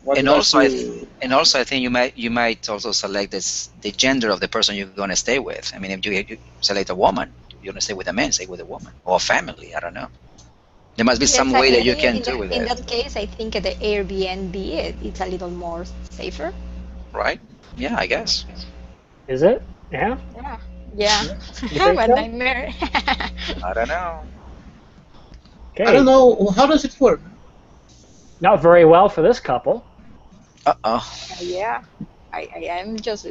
[SPEAKER 2] what
[SPEAKER 4] and
[SPEAKER 2] you have
[SPEAKER 4] also I
[SPEAKER 2] to.
[SPEAKER 4] and also I think you might also select the gender of the person you're going to stay with. I mean, if you select a woman, you're going to stay with a man, stay with a woman, or a family. I don't know. There must be some
[SPEAKER 5] Yes,
[SPEAKER 4] way that
[SPEAKER 5] I
[SPEAKER 4] you
[SPEAKER 5] think
[SPEAKER 4] can do
[SPEAKER 5] in
[SPEAKER 4] it,
[SPEAKER 5] that case, I think the Airbnb it's a little more safer.
[SPEAKER 4] right? Yeah, I guess.
[SPEAKER 1] Is it? Yeah.
[SPEAKER 5] Yeah, yeah.
[SPEAKER 1] You think
[SPEAKER 5] What
[SPEAKER 1] so?
[SPEAKER 5] nightmare.
[SPEAKER 4] I don't know.
[SPEAKER 2] I don't
[SPEAKER 1] Okay.
[SPEAKER 2] know how does it work.
[SPEAKER 1] Not very well for this couple.
[SPEAKER 4] Uh-oh.
[SPEAKER 5] Yeah, I am just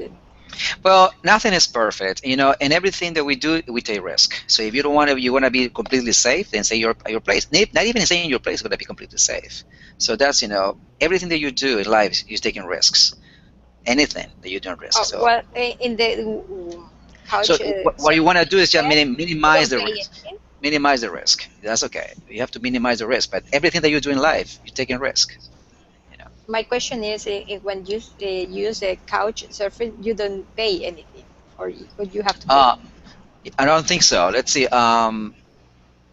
[SPEAKER 4] Well, nothing is perfect, and everything that we do, we take risk. So if you want to be completely safe, then say your place. Not even saying your place is going to be completely safe. So that's, everything that you do in life, you're taking risks. Anything that you don't risk. So,
[SPEAKER 5] well in the
[SPEAKER 4] so
[SPEAKER 5] couch
[SPEAKER 4] what you want to do is just
[SPEAKER 5] bed, you
[SPEAKER 4] minimize
[SPEAKER 5] don't
[SPEAKER 4] the
[SPEAKER 5] pay
[SPEAKER 4] risk.
[SPEAKER 5] anything.
[SPEAKER 4] Minimize the risk. That's okay. You have to minimize the risk. But everything that you do in life, you're taking risk.
[SPEAKER 5] My question is, when you use a couch surfing, you don't pay anything, or you have to pay?
[SPEAKER 4] Uh, I don't think so. Let's see.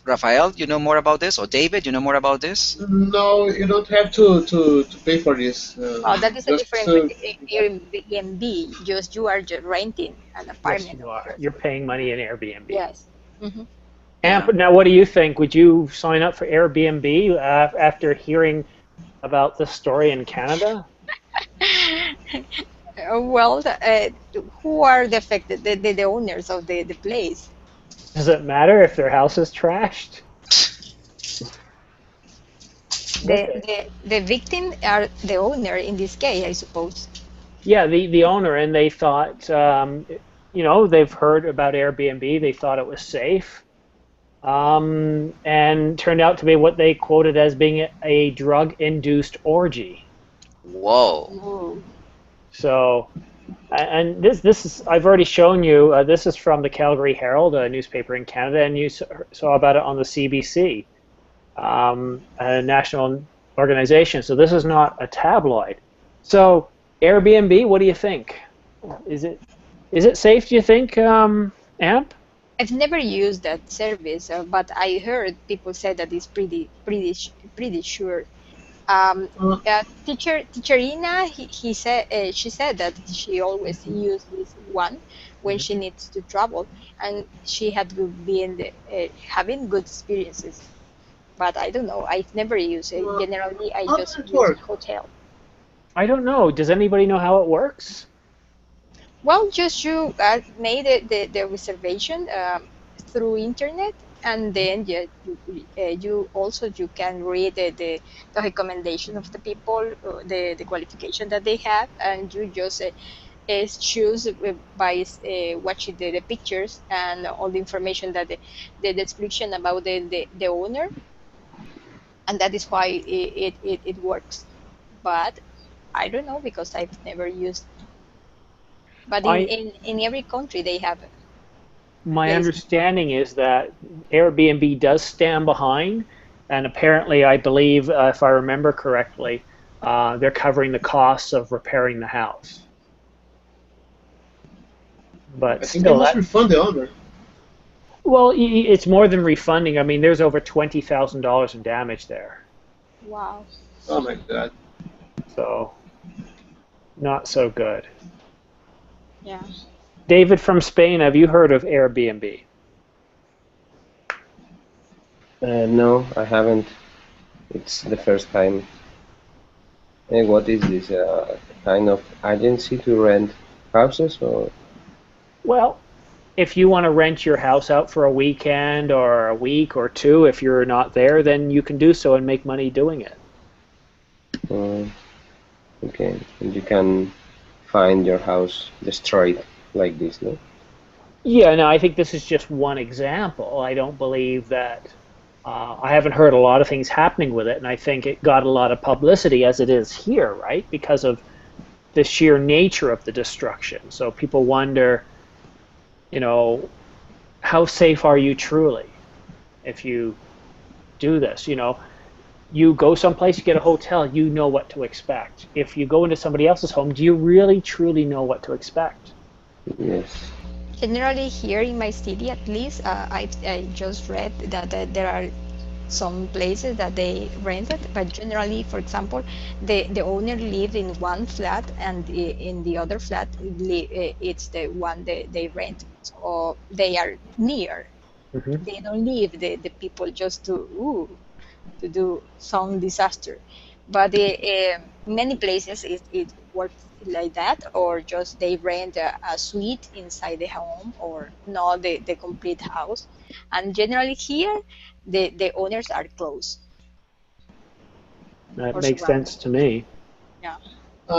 [SPEAKER 4] Rafael, you know more about this, or David, you know more about this?
[SPEAKER 2] No, you don't have to pay for this.
[SPEAKER 5] Oh, that is a
[SPEAKER 2] Just
[SPEAKER 5] different with Airbnb. Just you are just renting an
[SPEAKER 1] Yes,
[SPEAKER 5] apartment
[SPEAKER 1] you
[SPEAKER 5] over
[SPEAKER 1] are.
[SPEAKER 5] there.
[SPEAKER 1] You're paying money in Airbnb.
[SPEAKER 5] Yes. Hmm.
[SPEAKER 1] And now, what do you think? Would you sign up for Airbnb after hearing about this story in Canada?
[SPEAKER 5] Well, who are the affected? The owners of the place.
[SPEAKER 1] Does it matter if their house is trashed? Okay.
[SPEAKER 5] The victim are the owner in this case, I suppose.
[SPEAKER 1] Yeah, the owner, and they thought, they've heard about Airbnb. They thought it was safe, and turned out to be what they quoted as being a drug-induced orgy.
[SPEAKER 4] Whoa.
[SPEAKER 5] Ooh.
[SPEAKER 1] So, and this is, I've already shown you. This is from the Calgary Herald, a newspaper in Canada, and you saw about it on the CBC, a national organization. So this is not a tabloid. So Airbnb, what do you think? Is it safe? Do you think, Amp?
[SPEAKER 5] I've never used that service, but I heard people say that it's pretty sure.
[SPEAKER 2] uh,
[SPEAKER 5] Teacher Ina, he said she said that she always used this one when she needs to travel, and she had been having good experiences. But I don't know. I've never used it.
[SPEAKER 2] uh,
[SPEAKER 5] Generally, I
[SPEAKER 2] how
[SPEAKER 5] just
[SPEAKER 2] does it
[SPEAKER 5] use
[SPEAKER 2] work?
[SPEAKER 5] hotel.
[SPEAKER 1] I don't know. Does anybody know how it works?
[SPEAKER 5] Well, just you made the reservation through internet, and then you can read the recommendation of the people, the qualification that they have, and you just choose by watching the pictures and all the information that the description about the owner, and that is why it works. But I don't know because I've never used. But
[SPEAKER 1] I
[SPEAKER 5] in every country they have
[SPEAKER 1] My
[SPEAKER 5] places.
[SPEAKER 1] understanding is that Airbnb does stand behind, and apparently, I believe, if I remember correctly, they're covering the costs of repairing the house. But
[SPEAKER 2] I think they
[SPEAKER 1] still,
[SPEAKER 2] must refund the owner.
[SPEAKER 1] well, it's more than refunding. I mean, there's over $20,000 in damage there,
[SPEAKER 5] Wow.
[SPEAKER 2] Oh my God.
[SPEAKER 1] so not so good.
[SPEAKER 5] Yeah.
[SPEAKER 1] David from Spain, have you heard of Airbnb?
[SPEAKER 3] No, I haven't. It's the first time. What is this? Kind of agency to rent houses, or
[SPEAKER 1] Well, if you want to rent your house out for a weekend or a week or two, if you're not there, then you can do so and make money doing it.
[SPEAKER 3] uh, okay, and you can find your house destroyed like this, no?
[SPEAKER 1] Yeah, no, I think this is just one example. I don't believe that. I haven't heard a lot of things happening with it, and I think it got a lot of publicity as it is here, right? Because of the sheer nature of the destruction. So people wonder, you know, how safe are you truly if you do this? You go someplace, you get a hotel, you know what to expect. If you go into somebody else's home, do you really truly know what to expect?
[SPEAKER 3] Yes.
[SPEAKER 5] Generally, here in my city, at least, I just read that there are some places that they rented, but generally, for example, the owner lived in one flat, and in the other flat, it's the one they rent. So they are near.
[SPEAKER 1] Hmm.
[SPEAKER 5] They don't leave the people just to do some disaster. But many places it works like that, or just they rent a suite inside the home, or not the complete house. And generally here, the owners are close
[SPEAKER 1] That
[SPEAKER 5] or
[SPEAKER 1] makes
[SPEAKER 5] surrounded.
[SPEAKER 1] sense to me.
[SPEAKER 5] Yeah.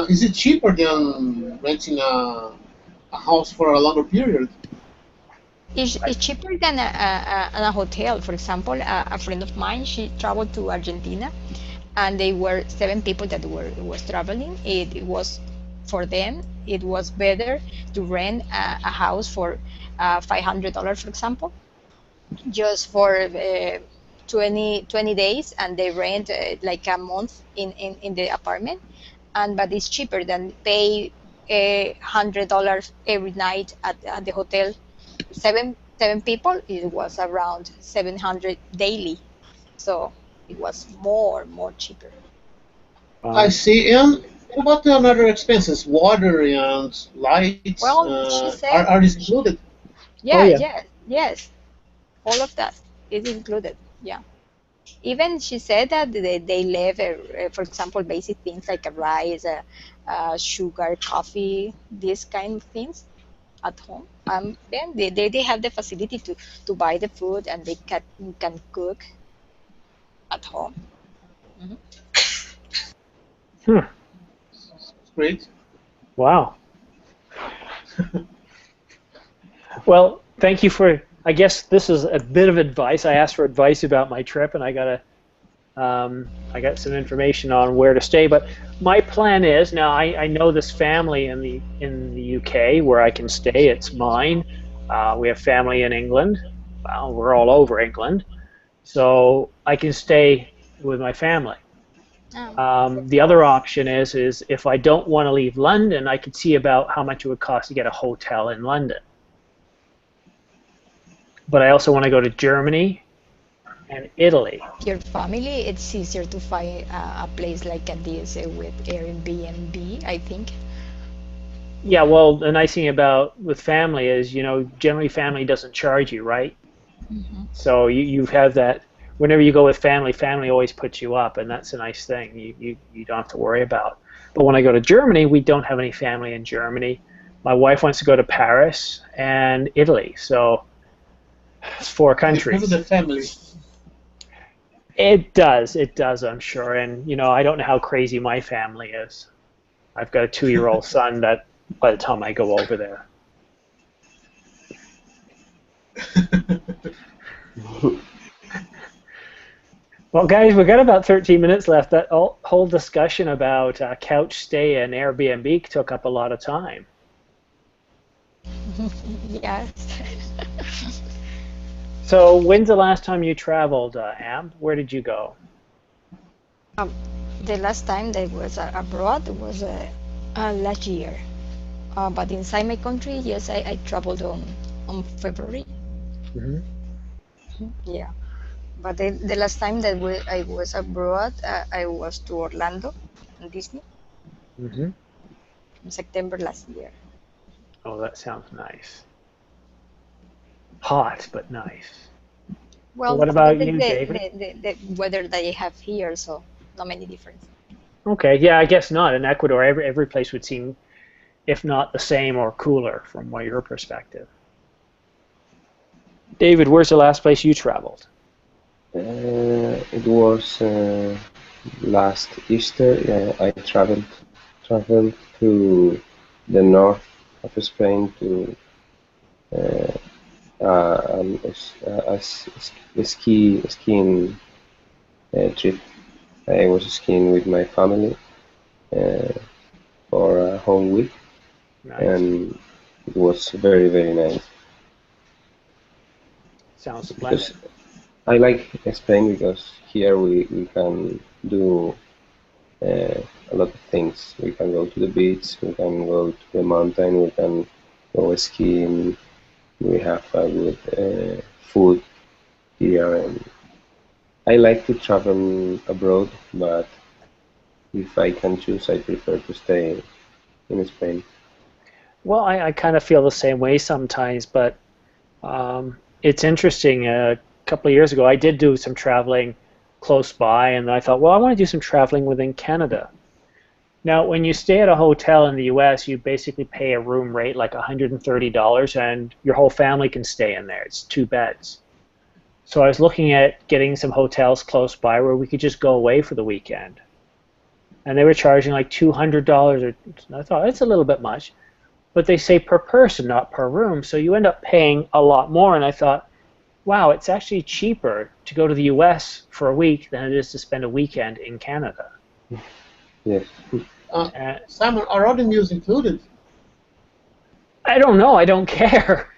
[SPEAKER 2] Is it cheaper than renting a house for a longer period?
[SPEAKER 5] It's cheaper than a hotel. For example, a friend of mine, she traveled to Argentina, and they were 7 people that was traveling. It was for them. It was better to rent a house for $500, for example, just for 20 days, and they rent like a month in the apartment. And but it's cheaper than pay $100 every night at the hotel. Seven people, it was around 700 daily, so it was more cheaper.
[SPEAKER 2] I
[SPEAKER 1] Wow.
[SPEAKER 2] see. And what about the other expenses? Water and lights,
[SPEAKER 5] Well, she said,
[SPEAKER 2] are these included?
[SPEAKER 1] Oh
[SPEAKER 5] yeah,
[SPEAKER 1] yeah.
[SPEAKER 5] yes, all of that is included. Yeah. Even she said that they leave, for example, basic things like a rice, sugar, coffee, these kind of things at home. Then they have the facility to buy the food, and they can cook at home. Mhm.
[SPEAKER 1] Hmm.
[SPEAKER 2] Great.
[SPEAKER 1] Wow. Well, thank you for. I guess this is a bit of advice. I asked for advice about my trip, and I got some information on where to stay. But my plan is now. I know this family in the UK where I can stay. It's mine. We have family in England. Well, we're all over England, so I can stay with my family. The other option is if I don't want to leave London, I could see about how much it would cost to get a hotel in London. But I also want to go to Germany and Italy.
[SPEAKER 5] Your family, it's easier to find a place like this with Airbnb, I think.
[SPEAKER 1] Yeah, well, the nice thing about with family is, generally family doesn't charge you, right?
[SPEAKER 5] Hmm.
[SPEAKER 1] So you have that whenever you go with family, family always puts you up, and that's a nice thing. You don't have to worry about. But when I go to Germany, we don't have any family in Germany. My wife wants to go to Paris and Italy, so it's four
[SPEAKER 2] You have
[SPEAKER 1] countries.
[SPEAKER 2] the family.
[SPEAKER 1] It does, I'm sure. And I don't know how crazy my family is. I've got a 2-year-old son that by the time I go over there. Well, guys, we've got about 13 minutes left. That whole discussion about couch stay and Airbnb took up a lot of time.
[SPEAKER 5] Yes.
[SPEAKER 1] So, when's the last time you traveled, Am? Where did you go?
[SPEAKER 5] um, the last time that I was abroad was last year. But inside my country, yes, I traveled on February.
[SPEAKER 1] Hmm.
[SPEAKER 5] Yeah. But the last time that I was abroad, I was to Orlando and Disney
[SPEAKER 1] Hmm.
[SPEAKER 5] in September last year.
[SPEAKER 1] Oh, that sounds nice. Hot, but nice. So
[SPEAKER 5] Well,
[SPEAKER 1] what
[SPEAKER 5] that
[SPEAKER 1] about
[SPEAKER 5] is
[SPEAKER 1] you, David?
[SPEAKER 5] the weather that I have here, so not many difference.
[SPEAKER 1] Okay, yeah, I guess not. In Ecuador, every place would seem, if not the same or cooler from what your perspective. David, where's the last place you traveled?
[SPEAKER 3] It was last Easter. I traveled to the north of Spain to uh, a skiing trip. I was skiing with my family uh, for a whole week,
[SPEAKER 1] Nice.
[SPEAKER 3] and it was very nice
[SPEAKER 1] Sounds
[SPEAKER 3] because
[SPEAKER 1] splendid.
[SPEAKER 3] I like Spain because here we can do uh, a lot of things. We can go to the beach, we can go to the mountain, we can go skiing. We have a good food here, and I like to travel abroad, but if I can choose, I prefer to stay in Spain.
[SPEAKER 1] Well, I kind of feel the same way sometimes, but it's interesting. A couple of years ago, I did do some traveling close by, and I thought, well, I want to do some traveling within Canada. Now, when you stay at a hotel in the US, you basically pay a room rate like $130, and your whole family can stay in there. It's 2 beds. So I was looking at getting some hotels close by where we could just go away for the weekend. And they were charging like $200, or I thought that's a little bit much. But they say per person, not per room, so you end up paying a lot more. And I thought, wow, it's actually cheaper to go to the US for a week than it is to spend a weekend in Canada.
[SPEAKER 3] Yes.
[SPEAKER 2] Simon, are all the meals included?
[SPEAKER 1] I don't know, I don't care.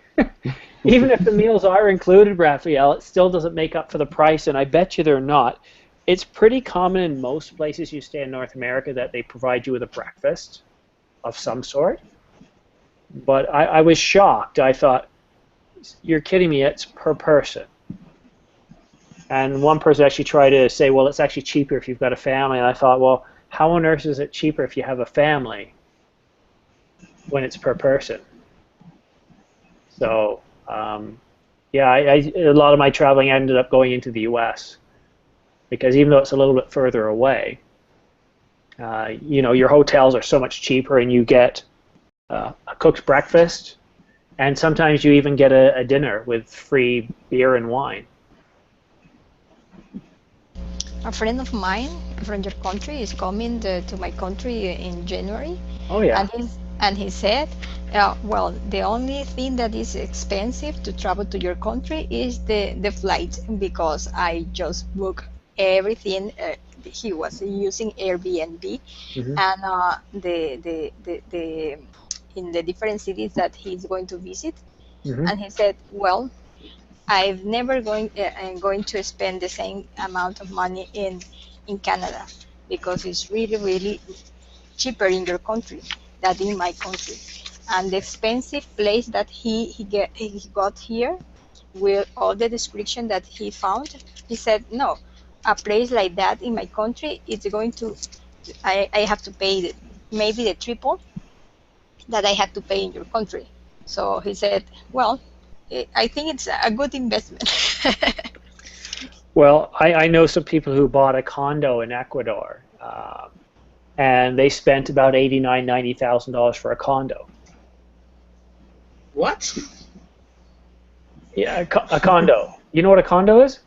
[SPEAKER 1] Even if the meals are included, Raphael, it still doesn't make up for the price, and I bet you they're not. It's pretty common in most places you stay in North America that they provide you with a breakfast of some sort. But I was shocked. I thought, you're kidding me, it's per person. And one person actually tried to say, well, it's actually cheaper if you've got a family. And I thought, well, how on earth is it cheaper if you have a family when it's per person? So, yeah, a lot of my traveling ended up going into the US because even though it's a little bit further away, you know, your hotels are so much cheaper and you get a cooked breakfast, and sometimes you even get a dinner with free beer and wine.
[SPEAKER 5] A friend of mine from your country is coming to my country in January.
[SPEAKER 1] Oh yeah.
[SPEAKER 5] And he said, well, the only thing that is expensive to travel to your country is the flight, because I just booked everything. He was using Airbnb, and the in the different cities that he's going to visit, and he said, well, I've never going to spend the same amount of money in Canada, because it's really cheaper in your country than in my country. And the expensive place that he got here, with all the description that he found, he said, no, a place like that in my country, it's going to, I have to pay maybe the triple that I had to pay in your country. So he said, well, I think it's a good investment.
[SPEAKER 1] Well, I know some people who bought a condo in Ecuador, and they spent about $89,000, $90,000 for a condo.
[SPEAKER 2] What?
[SPEAKER 1] Yeah, a condo. You know what a condo is?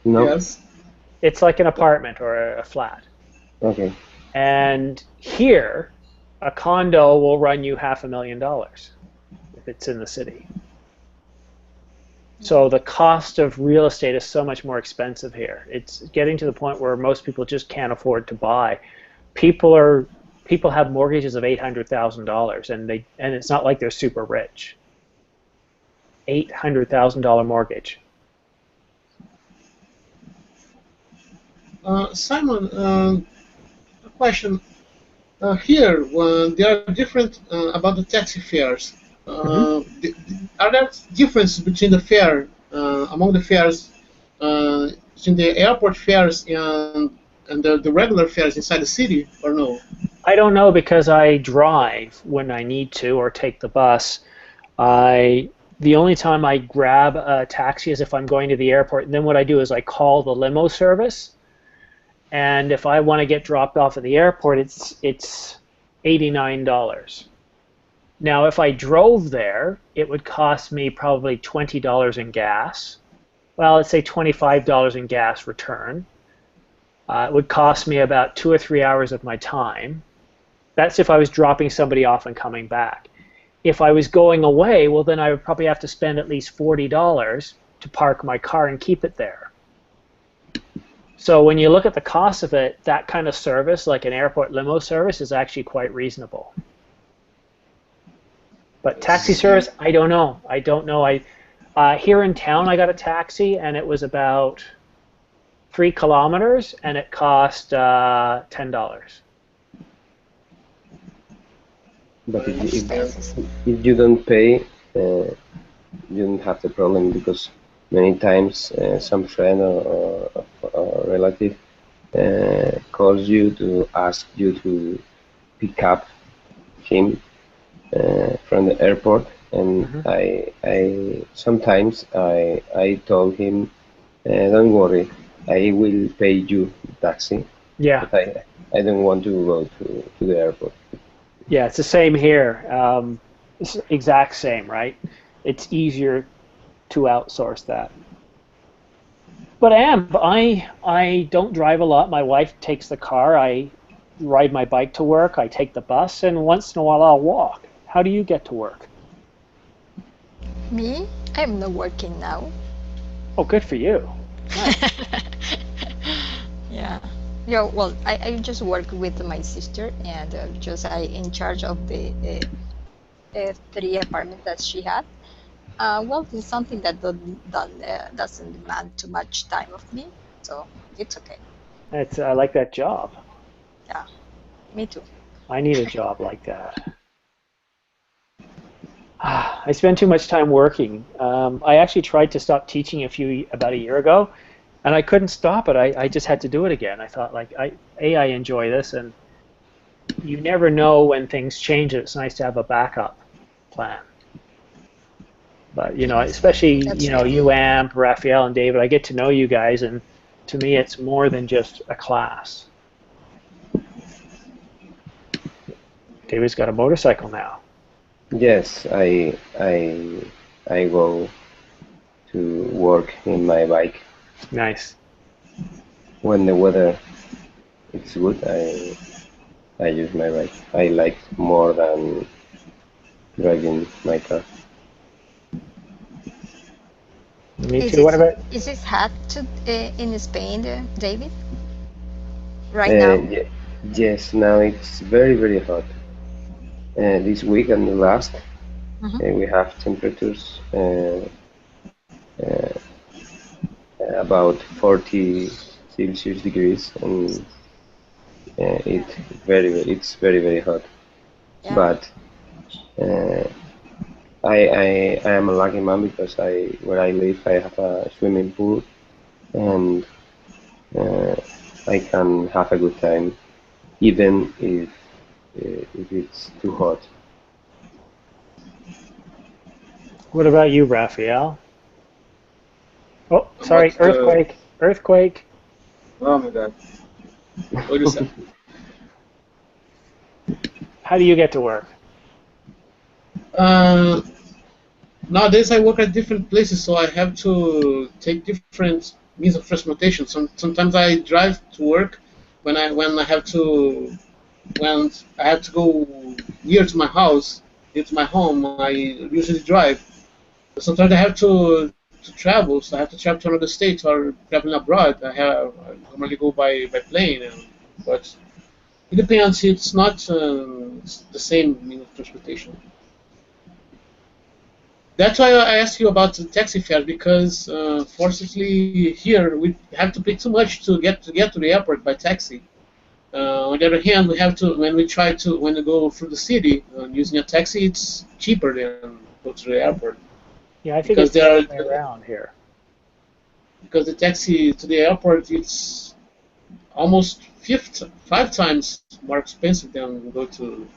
[SPEAKER 3] No.
[SPEAKER 2] Yes.
[SPEAKER 1] It's like an apartment or a flat.
[SPEAKER 3] Okay.
[SPEAKER 1] And here, a condo will run you $500,000 if it's in the city. So the cost of real estate is so much more expensive here. It's getting to the point where most people just can't afford to buy. People have mortgages of $800,000, and it's not like they're super rich. $800,000 mortgage.
[SPEAKER 2] Simon, a question. Here, when there are different about the taxi fares. Are there differences between the fare among the fares between the airport fares and the regular fares inside the city, or no?
[SPEAKER 1] I don't know, because I drive when I need to or take the bus. The only time I grab a taxi is if I'm going to the airport, and then what I do is I call the limo service, and if I want to get dropped off at the airport, it's $89. Now, if I drove there, it would cost me probably $20 in gas. Well, let's say $25 in gas return. It would cost me about 2 or 3 hours of my time. That's if I was dropping somebody off and coming back. If I was going away, well, then I would probably have to spend at least $40 to park my car and keep it there. So when you look at the cost of it, that kind of service, like an airport limo service, is actually quite reasonable. But taxi service, I don't know. I don't know. Here in town, I got a taxi, and it was about 3 kilometers, and it cost $10.
[SPEAKER 3] But if you don't pay, you don't have the problem, because many times some friend or relative calls you to ask you to pick up him from the airport, and I sometimes I told him, don't worry, I will pay you the taxi,
[SPEAKER 1] Yeah.
[SPEAKER 3] but I don't want to go to the airport.
[SPEAKER 1] Yeah, it's the same here. It's the exact same, right? It's easier to outsource that. But I don't drive a lot. My wife takes the car. I ride my bike to work. I take the bus, and once in a while I'll walk. How do you get to work?
[SPEAKER 5] Me? I'm not working now.
[SPEAKER 1] Oh, good for you.
[SPEAKER 5] Yeah. Yeah, well, I just work with my sister, and just I in charge of the 3 apartments that she had. Well, it's something that doesn't demand too much time of me, so it's okay.
[SPEAKER 1] I like that job.
[SPEAKER 5] Yeah, me too.
[SPEAKER 1] I need a job like that. I spend too much time working. I actually tried to stop teaching about a year ago, and I couldn't stop it. I just had to do it again. I thought, like, I enjoy this, and you never know when things change. It's nice to have a backup plan. But especially
[SPEAKER 5] That's right.
[SPEAKER 1] you, Amp, Raphael, and David, I get to know you guys, and to me, it's more than just a class. David's got a motorcycle now.
[SPEAKER 3] Yes, I go to work in my bike.
[SPEAKER 1] Nice.
[SPEAKER 3] When the weather is good, I use my bike. I like more than driving my car.
[SPEAKER 1] Me too. What about?
[SPEAKER 5] Is it hot in Spain, David? Right now?
[SPEAKER 3] Yes, now it's very, very hot. This week and the last,
[SPEAKER 5] Mhm.
[SPEAKER 3] we have temperatures about 40 Celsius degrees, and it's very, very hot.
[SPEAKER 5] Yeah.
[SPEAKER 3] But I am a lucky man because where I live I have a swimming pool, and I can have a good time even if it's too hot.
[SPEAKER 1] What about you, Raphael? Oh, sorry,
[SPEAKER 2] What?
[SPEAKER 1] earthquake. Earthquake.
[SPEAKER 2] Oh my God. What is that?
[SPEAKER 1] How do you get to work?
[SPEAKER 2] Uh, Nowadays I work at different places, so I have to take different means of transportation. Sometimes I drive to work when I have to go near to my house, near to my home. I usually drive. But sometimes I have to travel, so I have to travel to another state or traveling abroad. I normally go by plane, but it depends. It's not the same means of transportation. That's why I asked you about the taxi fare because, fortunately, here we have to pay too much to get to the airport by taxi. On the other hand, we have to when we go through the city using a taxi, it's cheaper than go to the airport
[SPEAKER 1] Yeah, I think
[SPEAKER 2] because
[SPEAKER 1] it's the
[SPEAKER 2] there are
[SPEAKER 1] other way around here.
[SPEAKER 2] because the taxi to the airport it's almost 5 times more expensive than go to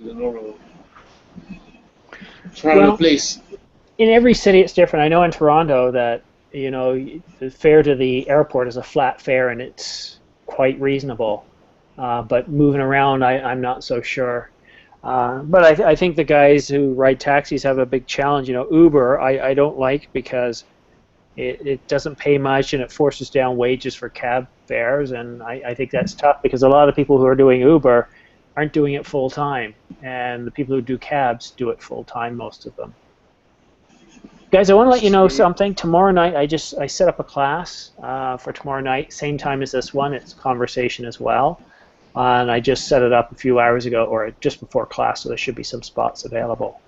[SPEAKER 2] the normal
[SPEAKER 1] Well,
[SPEAKER 2] place.
[SPEAKER 1] in every city it's different. I know in Toronto that the fare to the airport is a flat fare and it's quite reasonable. But moving around, I'm not so sure. But I think the guys who ride taxis have a big challenge. Uber I don't like because it doesn't pay much and it forces down wages for cab fares, and I think that's tough because a lot of people who are doing Uber aren't doing it full time, and the people who do cabs do it full time, most of them. Guys, I want to let you know something. Tomorrow night, I set up a class for tomorrow night, same time as this one. It's conversation as well, and I just set it up a few hours ago, or just before class, so there should be some spots available.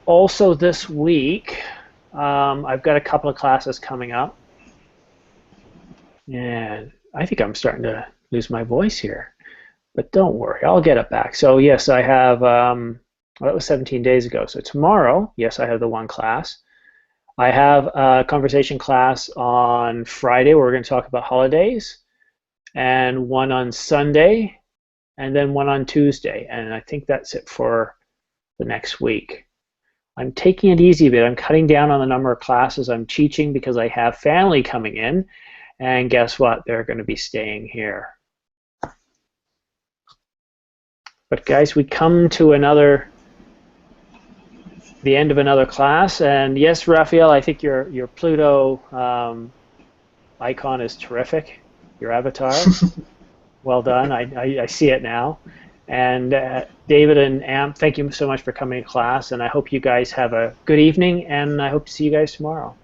[SPEAKER 1] Also this week, I've got a couple of classes coming up, and I think I'm starting to lose my voice here, but don't worry, I'll get it back. So yes, I have, well, that was 17 days ago. So tomorrow, yes, I have the one class. I have a conversation class on Friday where we're going to talk about holidays, and one on Sunday, and then one on Tuesday. And I think that's it for the next week. I'm taking it easy a bit. I'm cutting down on the number of classes I'm teaching because I have family coming in, and guess what? They're going to be staying here. But guys, we come to the end of another class, and yes, Raphael, I think your Pluto icon is terrific. Your avatar, well done. I see it now. And David and Amp, thank you so much for coming to class, and I hope you guys have a good evening, and I hope to see you guys tomorrow.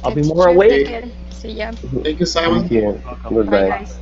[SPEAKER 1] I'll be more awake.
[SPEAKER 5] See ya.
[SPEAKER 2] Thank you, Simon.
[SPEAKER 3] Thank you.
[SPEAKER 5] Bye,
[SPEAKER 3] Goodbye.
[SPEAKER 5] guys.